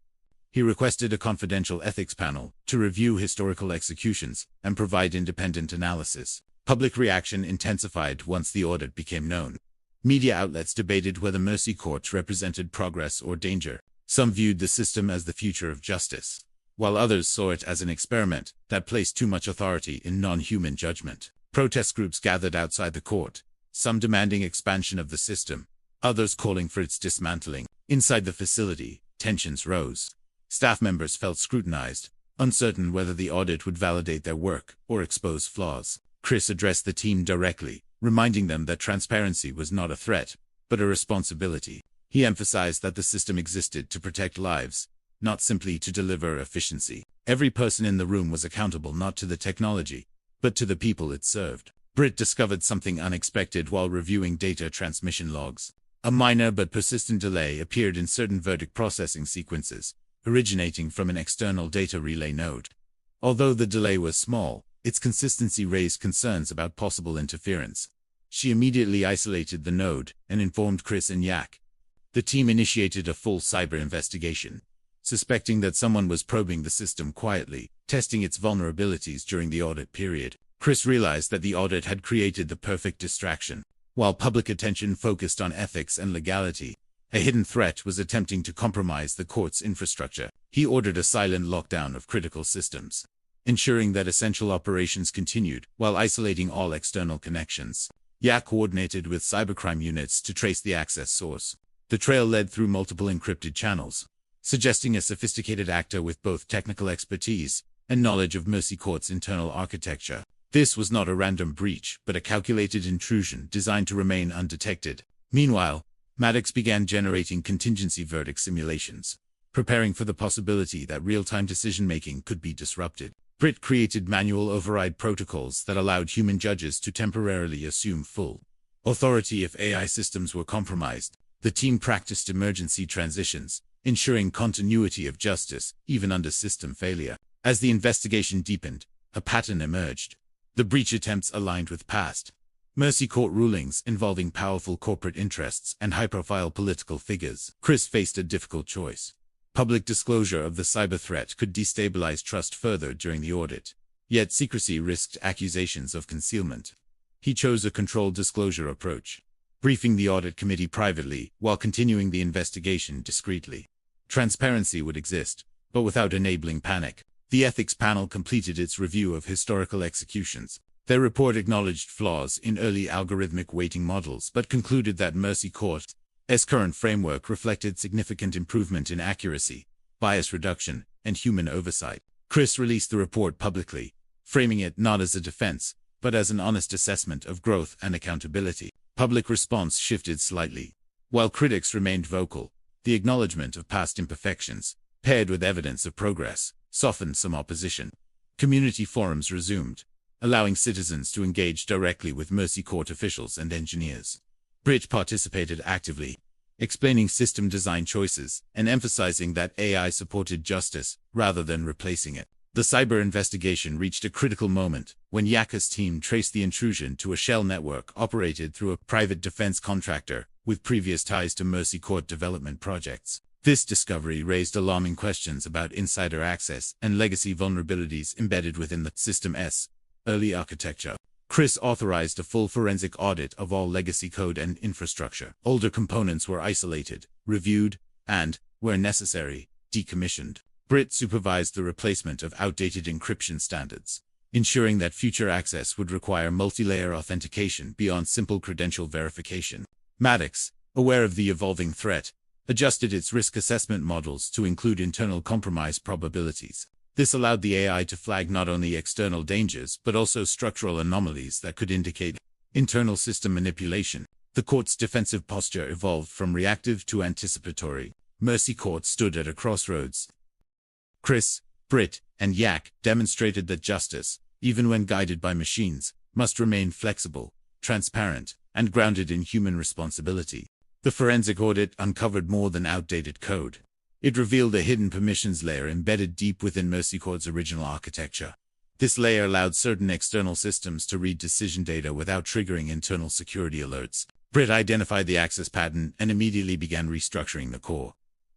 He requested a confidential ethics panel to review historical executions and provide independent analysis. Public reaction intensified once the audit became known. Media outlets debated whether Mercy Courts represented progress or danger. Some viewed the system as the future of justice, while others saw it as an experiment that placed too much authority in non-human judgment. Protest groups gathered outside the court, some demanding expansion of the system, others calling for its dismantling. Inside the facility, tensions rose. Staff members felt scrutinized, uncertain whether the audit would validate their work or expose flaws. Chris addressed the team directly, reminding them that transparency was not a threat, but a responsibility. He emphasized that the system existed to protect lives, not simply to deliver efficiency. Every person in the room was accountable not to the technology, but to the people it served. Britt discovered something unexpected while reviewing data transmission logs. A minor but persistent delay appeared in certain verdict processing sequences, originating from an external data relay node. Although the delay was small, its consistency raised concerns about possible interference. She immediately isolated the node and informed Chris and Yak. The team initiated a full cyber investigation, suspecting that someone was probing the system quietly, testing its vulnerabilities during the audit period. Chris realized that the audit had created the perfect distraction. While public attention focused on ethics and legality, a hidden threat was attempting to compromise the court's infrastructure. He ordered a silent lockdown of critical systems, ensuring that essential operations continued while isolating all external connections. Yak coordinated with cybercrime units to trace the access source. The The trail led through multiple encrypted channels, suggesting a sophisticated actor with both technical expertise and knowledge of Mercy Court's internal architecture. This was not a random breach, but a calculated intrusion designed to remain undetected. Meanwhile, Maddox began generating contingency verdict simulations, preparing for the possibility that real-time decision-making could be disrupted. Pratt created manual override protocols that allowed human judges to temporarily assume full authority if AI systems were compromised. The team practiced emergency transitions, ensuring continuity of justice even under system failure. As the investigation deepened, a pattern emerged. The breach attempts aligned with past Mercy Court rulings involving powerful corporate interests and high-profile political figures. Chris faced a difficult choice. Public disclosure of the cyber threat could destabilize trust further during the audit, yet secrecy risked accusations of concealment. He chose a controlled disclosure approach, briefing the audit committee privately while continuing the investigation discreetly. Transparency would exist, but without enabling panic. The ethics panel completed its review of historical executions. Their report acknowledged flaws in early algorithmic weighting models but concluded that Mercy Court's current framework reflected significant improvement in accuracy, bias reduction, and human oversight. Chris released the report publicly, framing it not as a defense, but as an honest assessment of growth and accountability. Public response shifted slightly. While critics remained vocal, the acknowledgement of past imperfections, paired with evidence of progress, softened some opposition. Community forums resumed, allowing citizens to engage directly with Mercy Court officials and engineers. Pratt participated actively, explaining system design choices and emphasizing that AI supported justice rather than replacing it. The cyber investigation reached a critical moment when Yaka's team traced the intrusion to a shell network operated through a private defense contractor with previous ties to Mercy Court development projects. This discovery raised alarming questions about insider access and legacy vulnerabilities embedded within the system's early architecture. Chris authorized a full forensic audit of all legacy code and infrastructure. Older components were isolated, reviewed, and, where necessary, decommissioned. Pratt supervised the replacement of outdated encryption standards, ensuring that future access would require multi-layer authentication beyond simple credential verification. Maddox, aware of the evolving threat, adjusted its risk assessment models to include internal compromise probabilities. This allowed the AI to flag not only external dangers but also structural anomalies that could indicate internal system manipulation. The court's defensive posture evolved from reactive to anticipatory. Mercy Court stood at a crossroads. Chris, Pratt, and Yak demonstrated that justice, even when guided by machines, must remain flexible, transparent, and grounded in human responsibility. The forensic audit uncovered more than outdated code. It revealed a hidden permissions layer embedded deep within Mercy Court's original architecture. This layer allowed certain external systems to read decision data without triggering internal security alerts. Pratt identified the access pattern and immediately began restructuring the core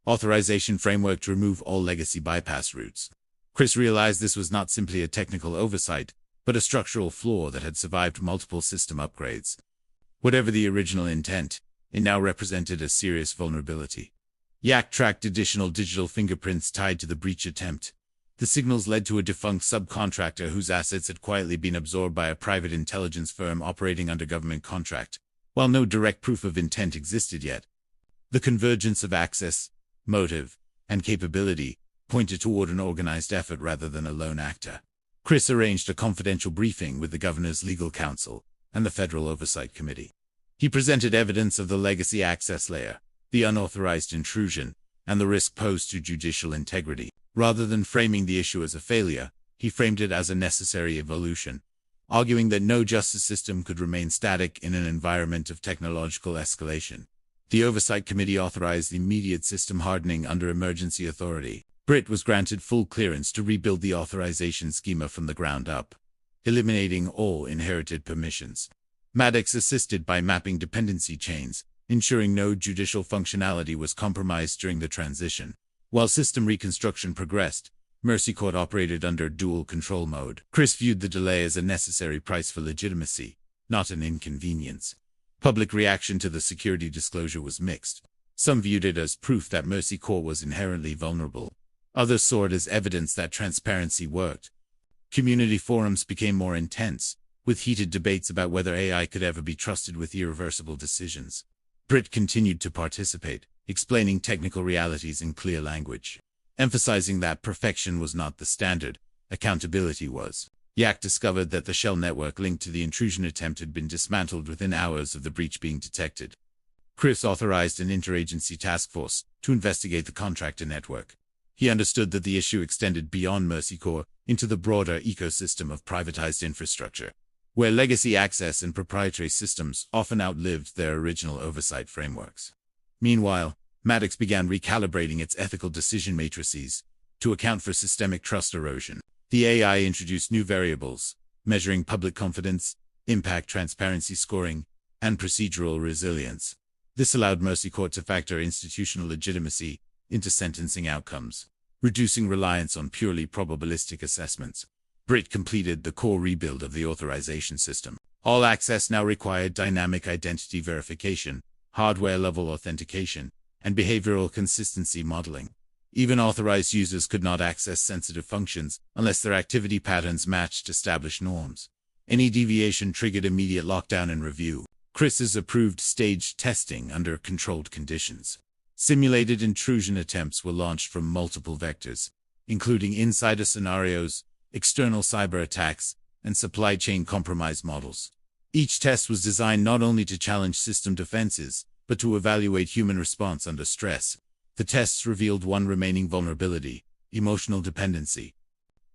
authorization framework to remove all legacy bypass routes. Chris realized this was not simply a technical oversight, but a structural flaw that had survived multiple system upgrades. Whatever the original intent, it now represented a serious vulnerability. Yak tracked additional digital fingerprints tied to the breach attempt. The signals led to a defunct subcontractor whose assets had quietly been absorbed by a private intelligence firm operating under government contract. While no direct proof of intent existed yet, the convergence of access, motive, and capability pointed toward an organized effort rather than a lone actor. Chris arranged a confidential briefing with the governor's legal counsel and the Federal Oversight Committee. He presented evidence of the legacy access layer, the unauthorized intrusion, and the risk posed to judicial integrity. Rather than framing the issue as a failure, he framed it as a necessary evolution, arguing that no justice system could remain static in an environment of technological escalation. The Oversight Committee authorized immediate system hardening under emergency authority. Pratt was granted full clearance to rebuild the authorization schema from the ground up, eliminating all inherited permissions. Maddox assisted by mapping dependency chains, ensuring no judicial functionality was compromised during the transition. While system reconstruction progressed, Mercy Court operated under dual control mode. Chris viewed the delay as a necessary price for legitimacy, not an inconvenience. Public reaction to the security disclosure was mixed. Some viewed it as proof that Mercy Court was inherently vulnerable. Others saw it as evidence that transparency worked. Community forums became more intense, with heated debates about whether AI could ever be trusted with irreversible decisions. Britt continued to participate, explaining technical realities in clear language, emphasizing that perfection was not the standard, accountability was. Yak discovered that the shell network linked to the intrusion attempt had been dismantled within hours of the breach being detected. Chris authorized an interagency task force to investigate the contractor network. He understood that the issue extended beyond Mercy Corps into the broader ecosystem of privatized infrastructure, where legacy access and proprietary systems often outlived their original oversight frameworks. Meanwhile, Maddox began recalibrating its ethical decision matrices to account for systemic trust erosion. The AI introduced new variables, measuring public confidence, impact transparency scoring, and procedural resilience. This allowed Mercy Corps to factor institutional legitimacy into sentencing outcomes, reducing reliance on purely probabilistic assessments. Britt completed the core rebuild of the authorization system. All access now required dynamic identity verification, hardware-level authentication, and behavioral consistency modeling. Even authorized users could not access sensitive functions unless their activity patterns matched established norms. Any deviation triggered immediate lockdown and review. Chris's approved staged testing under controlled conditions. Simulated intrusion attempts were launched from multiple vectors, including insider scenarios, external cyber attacks, and supply chain compromise models. Each test was designed not only to challenge system defenses, but to evaluate human response under stress. The tests revealed one remaining vulnerability: emotional dependency.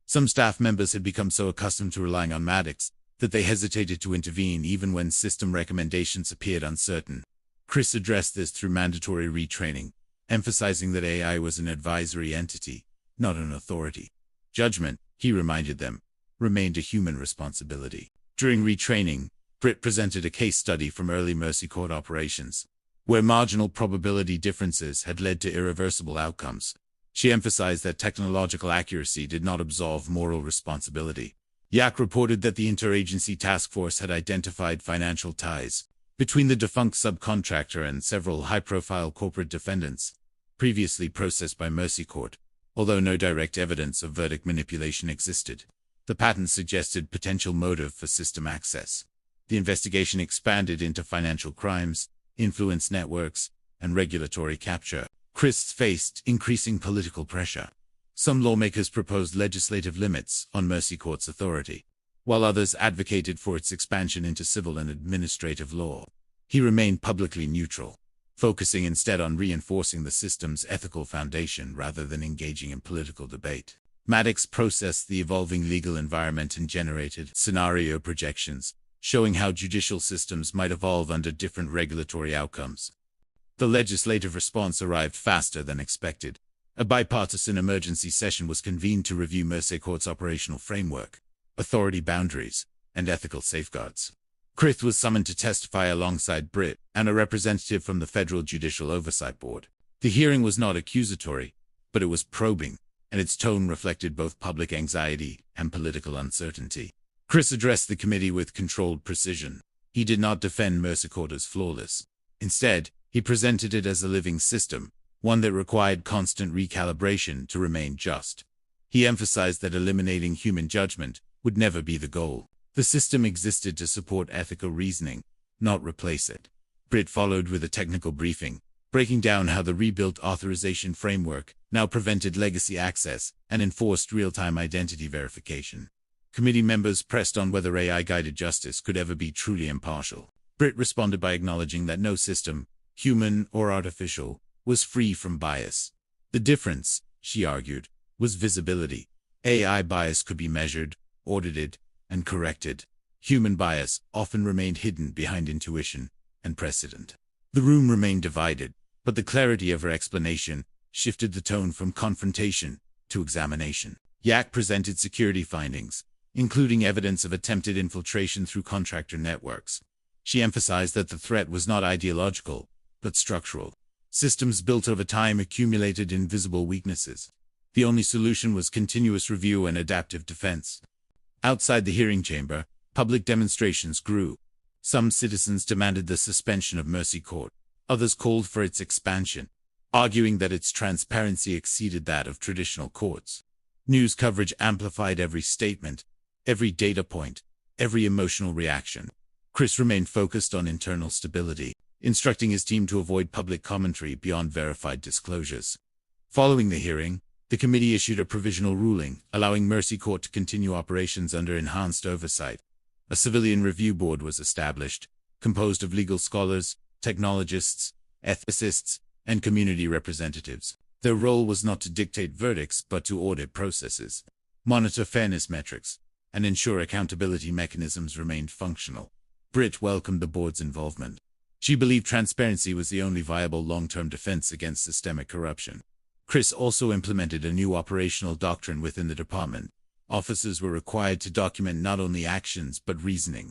Some staff members had become so accustomed to relying on Maddox that they hesitated to intervene even when system recommendations appeared uncertain. Chris addressed this through mandatory retraining, emphasizing that AI was an advisory entity, not an authority. Judgment, he reminded them, remained a human responsibility. During retraining, Britt presented a case study from early Mercy Corps operations, where marginal probability differences had led to irreversible outcomes. She emphasized that technological accuracy did not absolve moral responsibility. Yak reported that the interagency task force had identified financial ties between the defunct subcontractor and several high-profile corporate defendants, previously processed by Mercy Court, although no direct evidence of verdict manipulation existed. The patent suggested potential motive for system access. The investigation expanded into financial crimes, influence networks, and regulatory capture. Chris faced increasing political pressure. Some lawmakers proposed legislative limits on Mercy Court's authority, while others advocated for its expansion into civil and administrative law. He remained publicly neutral, focusing instead on reinforcing the system's ethical foundation rather than engaging in political debate. Maddox processed the evolving legal environment and generated scenario projections, showing how judicial systems might evolve under different regulatory outcomes. The legislative response arrived faster than expected. A bipartisan emergency session was convened to review Mercy Court's operational framework, authority boundaries, and ethical safeguards. Chris was summoned to testify alongside Britt and a representative from the Federal Judicial Oversight Board. The hearing was not accusatory, but it was probing, and its tone reflected both public anxiety and political uncertainty. Chris addressed the committee with controlled precision. He did not defend Mercy Court as flawless. Instead, he presented it as a living system, one that required constant recalibration to remain just. He emphasized that eliminating human judgment would never be the goal. The system existed to support ethical reasoning, not replace it. Britt followed with a technical briefing, breaking down how the rebuilt authorization framework now prevented legacy access and enforced real-time identity verification. Committee members pressed on whether AI-guided justice could ever be truly impartial. Britt responded by acknowledging that no system, human or artificial, was free from bias. The difference, she argued, was visibility. AI bias could be measured, audited, and corrected. Human bias often remained hidden behind intuition and precedent. The room remained divided, but the clarity of her explanation shifted the tone from confrontation to examination. Yak presented security findings, including evidence of attempted infiltration through contractor networks. She emphasized that the threat was not ideological, but structural. Systems built over time accumulated invisible weaknesses. The only solution was continuous review and adaptive defense. Outside the hearing chamber, public demonstrations grew. Some citizens demanded the suspension of Mercy Court. Others called for its expansion, arguing that its transparency exceeded that of traditional courts. News coverage amplified every statement, every data point, every emotional reaction. Chris remained focused on internal stability. instructing his team to avoid public commentary beyond verified disclosures. Following the hearing, the committee issued a provisional ruling, allowing Mercy Court to continue operations under enhanced oversight. A civilian review board was established, composed of legal scholars, technologists, ethicists, and community representatives. Their role was not to dictate verdicts but to audit processes, monitor fairness metrics, and ensure accountability mechanisms remained functional. Britt welcomed the board's involvement. She believed transparency was the only viable long-term defense against systemic corruption. Chris also implemented a new operational doctrine within the department. Officers were required to document not only actions but reasoning.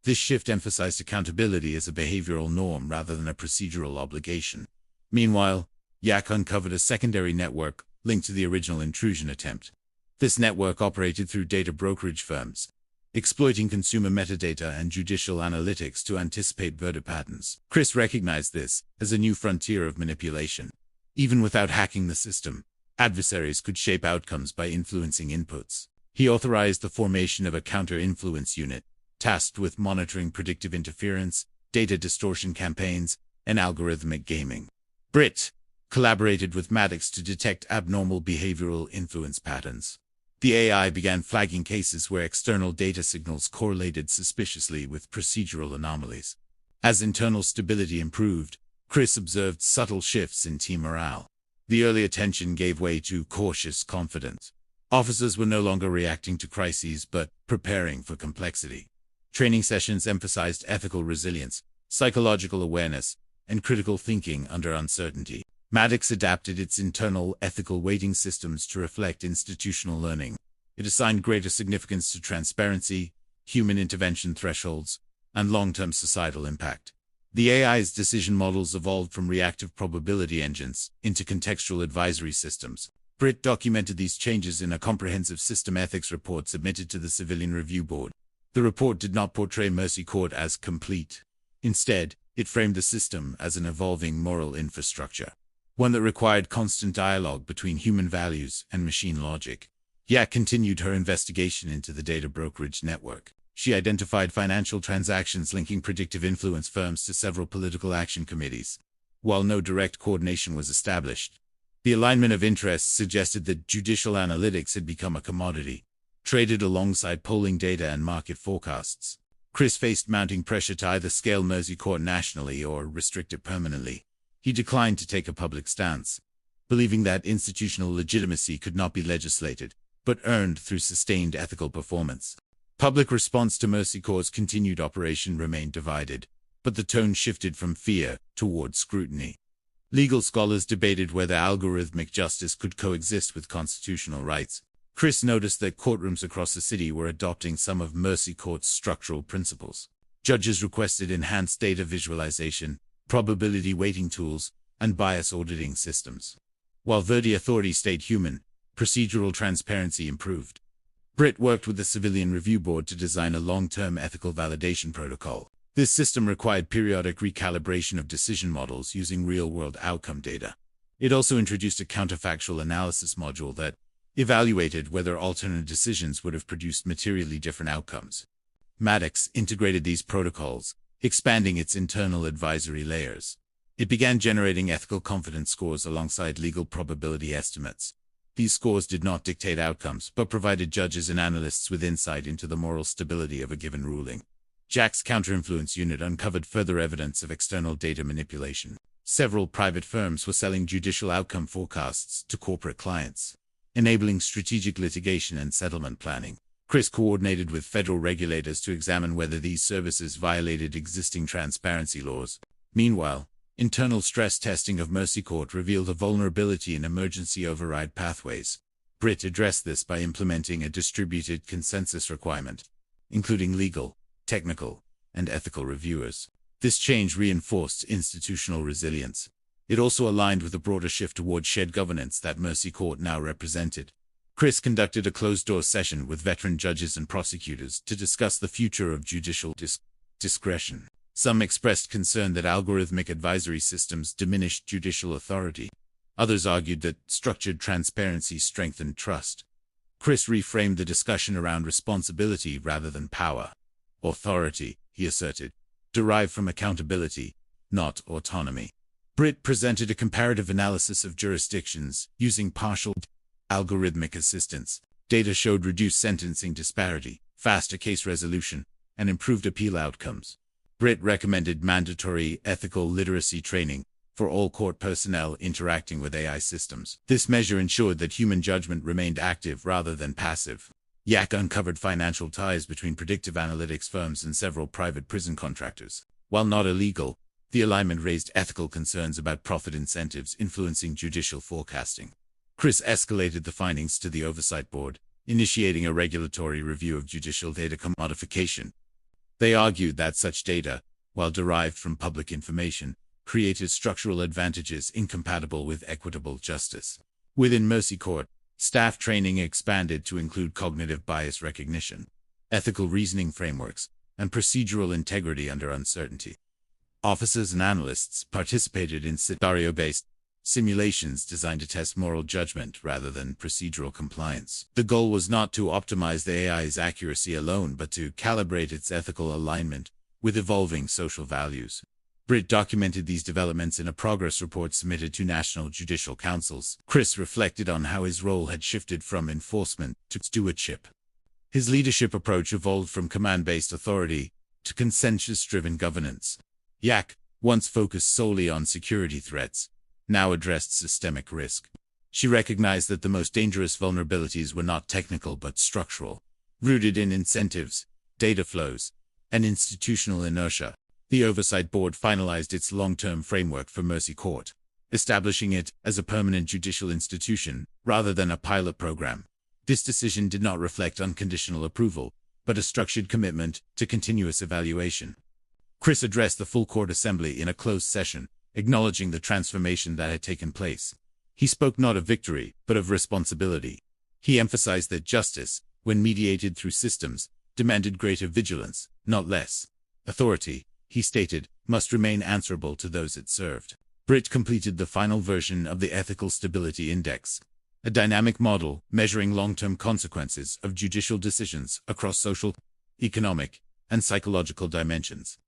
This shift emphasized accountability as a behavioral norm rather than a procedural obligation. Meanwhile, Yak uncovered a secondary network linked to the original intrusion attempt. This network operated through data brokerage firms, exploiting consumer metadata and judicial analytics to anticipate verdict patterns. Chris recognized this as a new frontier of manipulation. Even without hacking the system, adversaries could shape outcomes by influencing inputs. He authorized the formation of a counter-influence unit, tasked with monitoring predictive interference, data distortion campaigns, and algorithmic gaming. Britt collaborated with Maddox to detect abnormal behavioral influence patterns. The AI began flagging cases where external data signals correlated suspiciously with procedural anomalies. As internal stability improved, Chris observed subtle shifts in team morale. The earlier tension gave way to cautious confidence. Officers were no longer reacting to crises but preparing for complexity. Training sessions emphasized ethical resilience, psychological awareness, and critical thinking under uncertainty. Maddox adapted its internal ethical weighting systems to reflect institutional learning. It assigned greater significance to transparency, human intervention thresholds, and long-term societal impact. The AI's decision models evolved from reactive probability engines into contextual advisory systems. Britt documented these changes in a comprehensive system ethics report submitted to the Civilian Review Board. The report did not portray Mercy Court as complete. Instead, it framed the system as an evolving moral infrastructure, one that required constant dialogue between human values and machine logic. Yak continued her investigation into the data brokerage network. She identified financial transactions linking predictive influence firms to several political action committees. While no direct coordination was established, the alignment of interests suggested that judicial analytics had become a commodity, traded alongside polling data and market forecasts. Chris faced mounting pressure to either scale Mercy Court nationally or restrict it permanently. He declined to take a public stance, believing that institutional legitimacy could not be legislated, but earned through sustained ethical performance. Public response to Mercy Court's continued operation remained divided, but the tone shifted from fear toward scrutiny. Legal scholars debated whether algorithmic justice could coexist with constitutional rights. Chris noticed that courtrooms across the city were adopting some of Mercy Court's structural principles. Judges requested enhanced data visualization, probability weighting tools, and bias auditing systems. While the authority stayed human, procedural transparency improved. Britt worked with the Civilian Review Board to design a long-term ethical validation protocol. This system required periodic recalibration of decision models using real-world outcome data. It also introduced a counterfactual analysis module that evaluated whether alternate decisions would have produced materially different outcomes. Maddox integrated these protocols, expanding its internal advisory layers. It began generating ethical confidence scores alongside legal probability estimates. These scores did not dictate outcomes, but provided judges and analysts with insight into the moral stability of a given ruling. Jack's counterinfluence unit uncovered further evidence of external data manipulation. Several private firms were selling judicial outcome forecasts to corporate clients, enabling strategic litigation and settlement planning. Chris coordinated with federal regulators to examine whether these services violated existing transparency laws. Meanwhile, internal stress testing of Mercy Court revealed a vulnerability in emergency override pathways. Britt addressed this by implementing a distributed consensus requirement, including legal, technical, and ethical reviewers. This change reinforced institutional resilience. It also aligned with a broader shift toward shared governance that Mercy Court now represented. Chris conducted a closed-door session with veteran judges and prosecutors to discuss the future of judicial discretion. Some expressed concern that algorithmic advisory systems diminished judicial authority. Others argued that structured transparency strengthened trust. Chris reframed the discussion around responsibility rather than power. Authority, he asserted, derived from accountability, not autonomy. Britt presented a comparative analysis of jurisdictions using partial algorithmic assistance. Data showed reduced sentencing disparity, faster case resolution, and improved appeal outcomes. Britt recommended mandatory ethical literacy training for all court personnel interacting with AI systems. This measure ensured that human judgment remained active rather than passive. Yak uncovered financial ties between predictive analytics firms and several private prison contractors. While not illegal, the alignment raised ethical concerns about profit incentives influencing judicial forecasting. Chris escalated the findings to the Oversight Board, initiating a regulatory review of judicial data commodification. They argued that such data, while derived from public information, created structural advantages incompatible with equitable justice. Within Mercy Court, staff training expanded to include cognitive bias recognition, ethical reasoning frameworks, and procedural integrity under uncertainty. Officers and analysts participated in scenario-based simulations designed to test moral judgment rather than procedural compliance. The goal was not to optimize the AI's accuracy alone, but to calibrate its ethical alignment with evolving social values. Britt documented these developments in a progress report submitted to national judicial councils. Chris reflected on how his role had shifted from enforcement to stewardship. His leadership approach evolved from command-based authority to consensus-driven governance. Yak, once focused solely on security threats, now addressed systemic risk. She recognized that the most dangerous vulnerabilities were not technical but structural, rooted in incentives, data flows, and institutional inertia. The Oversight Board finalized its long-term framework for Mercy Court, establishing it as a permanent judicial institution rather than a pilot program. This decision did not reflect unconditional approval, but a structured commitment to continuous evaluation. Chris addressed the full court assembly in a closed session, acknowledging the transformation that had taken place. He spoke not of victory, but of responsibility. He emphasized that justice, when mediated through systems, demanded greater vigilance, not less. Authority, he stated, must remain answerable to those it served. Britt completed the final version of the Ethical Stability Index, a dynamic model measuring long-term consequences of judicial decisions across social, economic, and psychological dimensions.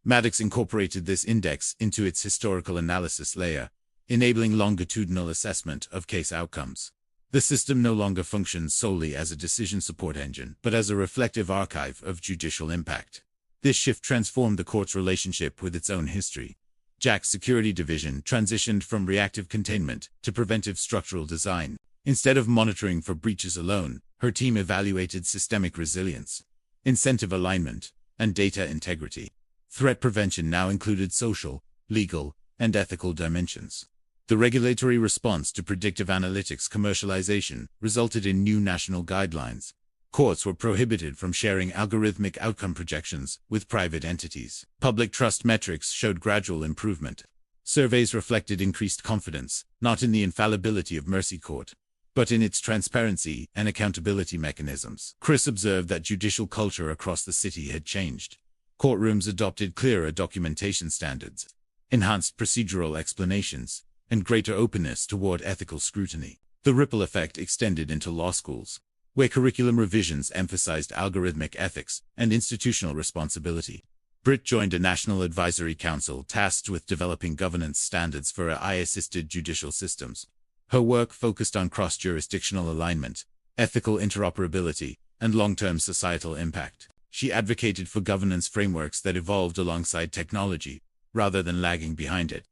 Maddox incorporated this index into its historical analysis layer, enabling longitudinal assessment of case outcomes. The system no longer functions solely as a decision support engine, but as a reflective archive of judicial impact. This shift transformed the court's relationship with its own history. Jack's security division transitioned from reactive containment to preventive structural design. Instead of monitoring for breaches alone, her team evaluated systemic resilience, incentive alignment, and data integrity. Threat prevention now included social, legal, and ethical dimensions. The regulatory response to predictive analytics commercialization resulted in new national guidelines. Courts were prohibited from sharing algorithmic outcome projections with private entities. Public trust metrics showed gradual improvement. Surveys reflected increased confidence, not in the infallibility of Mercy Court, but in its transparency and accountability mechanisms. Chris observed that judicial culture across the city had changed. Courtrooms adopted clearer documentation standards, enhanced procedural explanations, and greater openness toward ethical scrutiny. The ripple effect extended into law schools, where curriculum revisions emphasized algorithmic ethics and institutional responsibility. Britt joined a national advisory council tasked with developing governance standards for AI-assisted judicial systems. Her work focused on cross-jurisdictional alignment, ethical interoperability, and long-term societal impact. She advocated for governance frameworks that evolved alongside technology, rather than lagging behind it.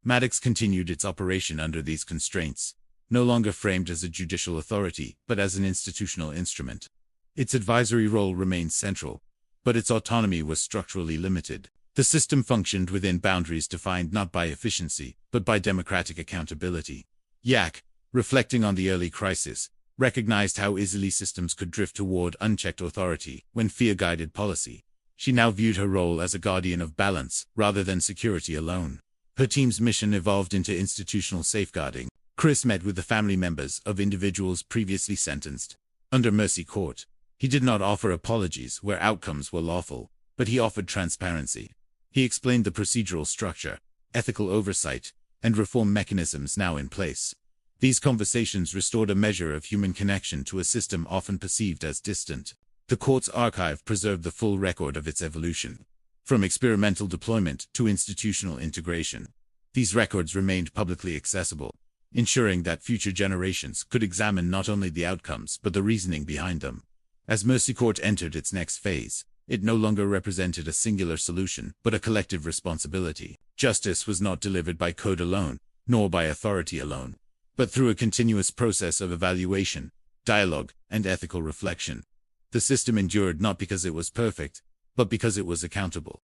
Maddox continued its operation under these constraints, no longer framed as a judicial authority, but as an institutional instrument. Its advisory role remained central, but its autonomy was structurally limited. The system functioned within boundaries defined not by efficiency, but by democratic accountability. Yak, reflecting on the early crisis, recognized how easily systems could drift toward unchecked authority when fear-guided policy. She now viewed her role as a guardian of balance, rather than security alone. Her team's mission evolved into institutional safeguarding. Chris met with the family members of individuals previously sentenced. Under Mercy Court, he did not offer apologies where outcomes were lawful, but he offered transparency. He explained the procedural structure, ethical oversight, and reform mechanisms now in place. These conversations restored a measure of human connection to a system often perceived as distant. The court's archive preserved the full record of its evolution. from experimental deployment to institutional integration. These records remained publicly accessible, ensuring that future generations could examine not only the outcomes but the reasoning behind them. As Mercy Court entered its next phase, it no longer represented a singular solution but a collective responsibility. Justice was not delivered by code alone, nor by authority alone, but through a continuous process of evaluation, dialogue, and ethical reflection. The system endured not because it was perfect, but because it was accountable.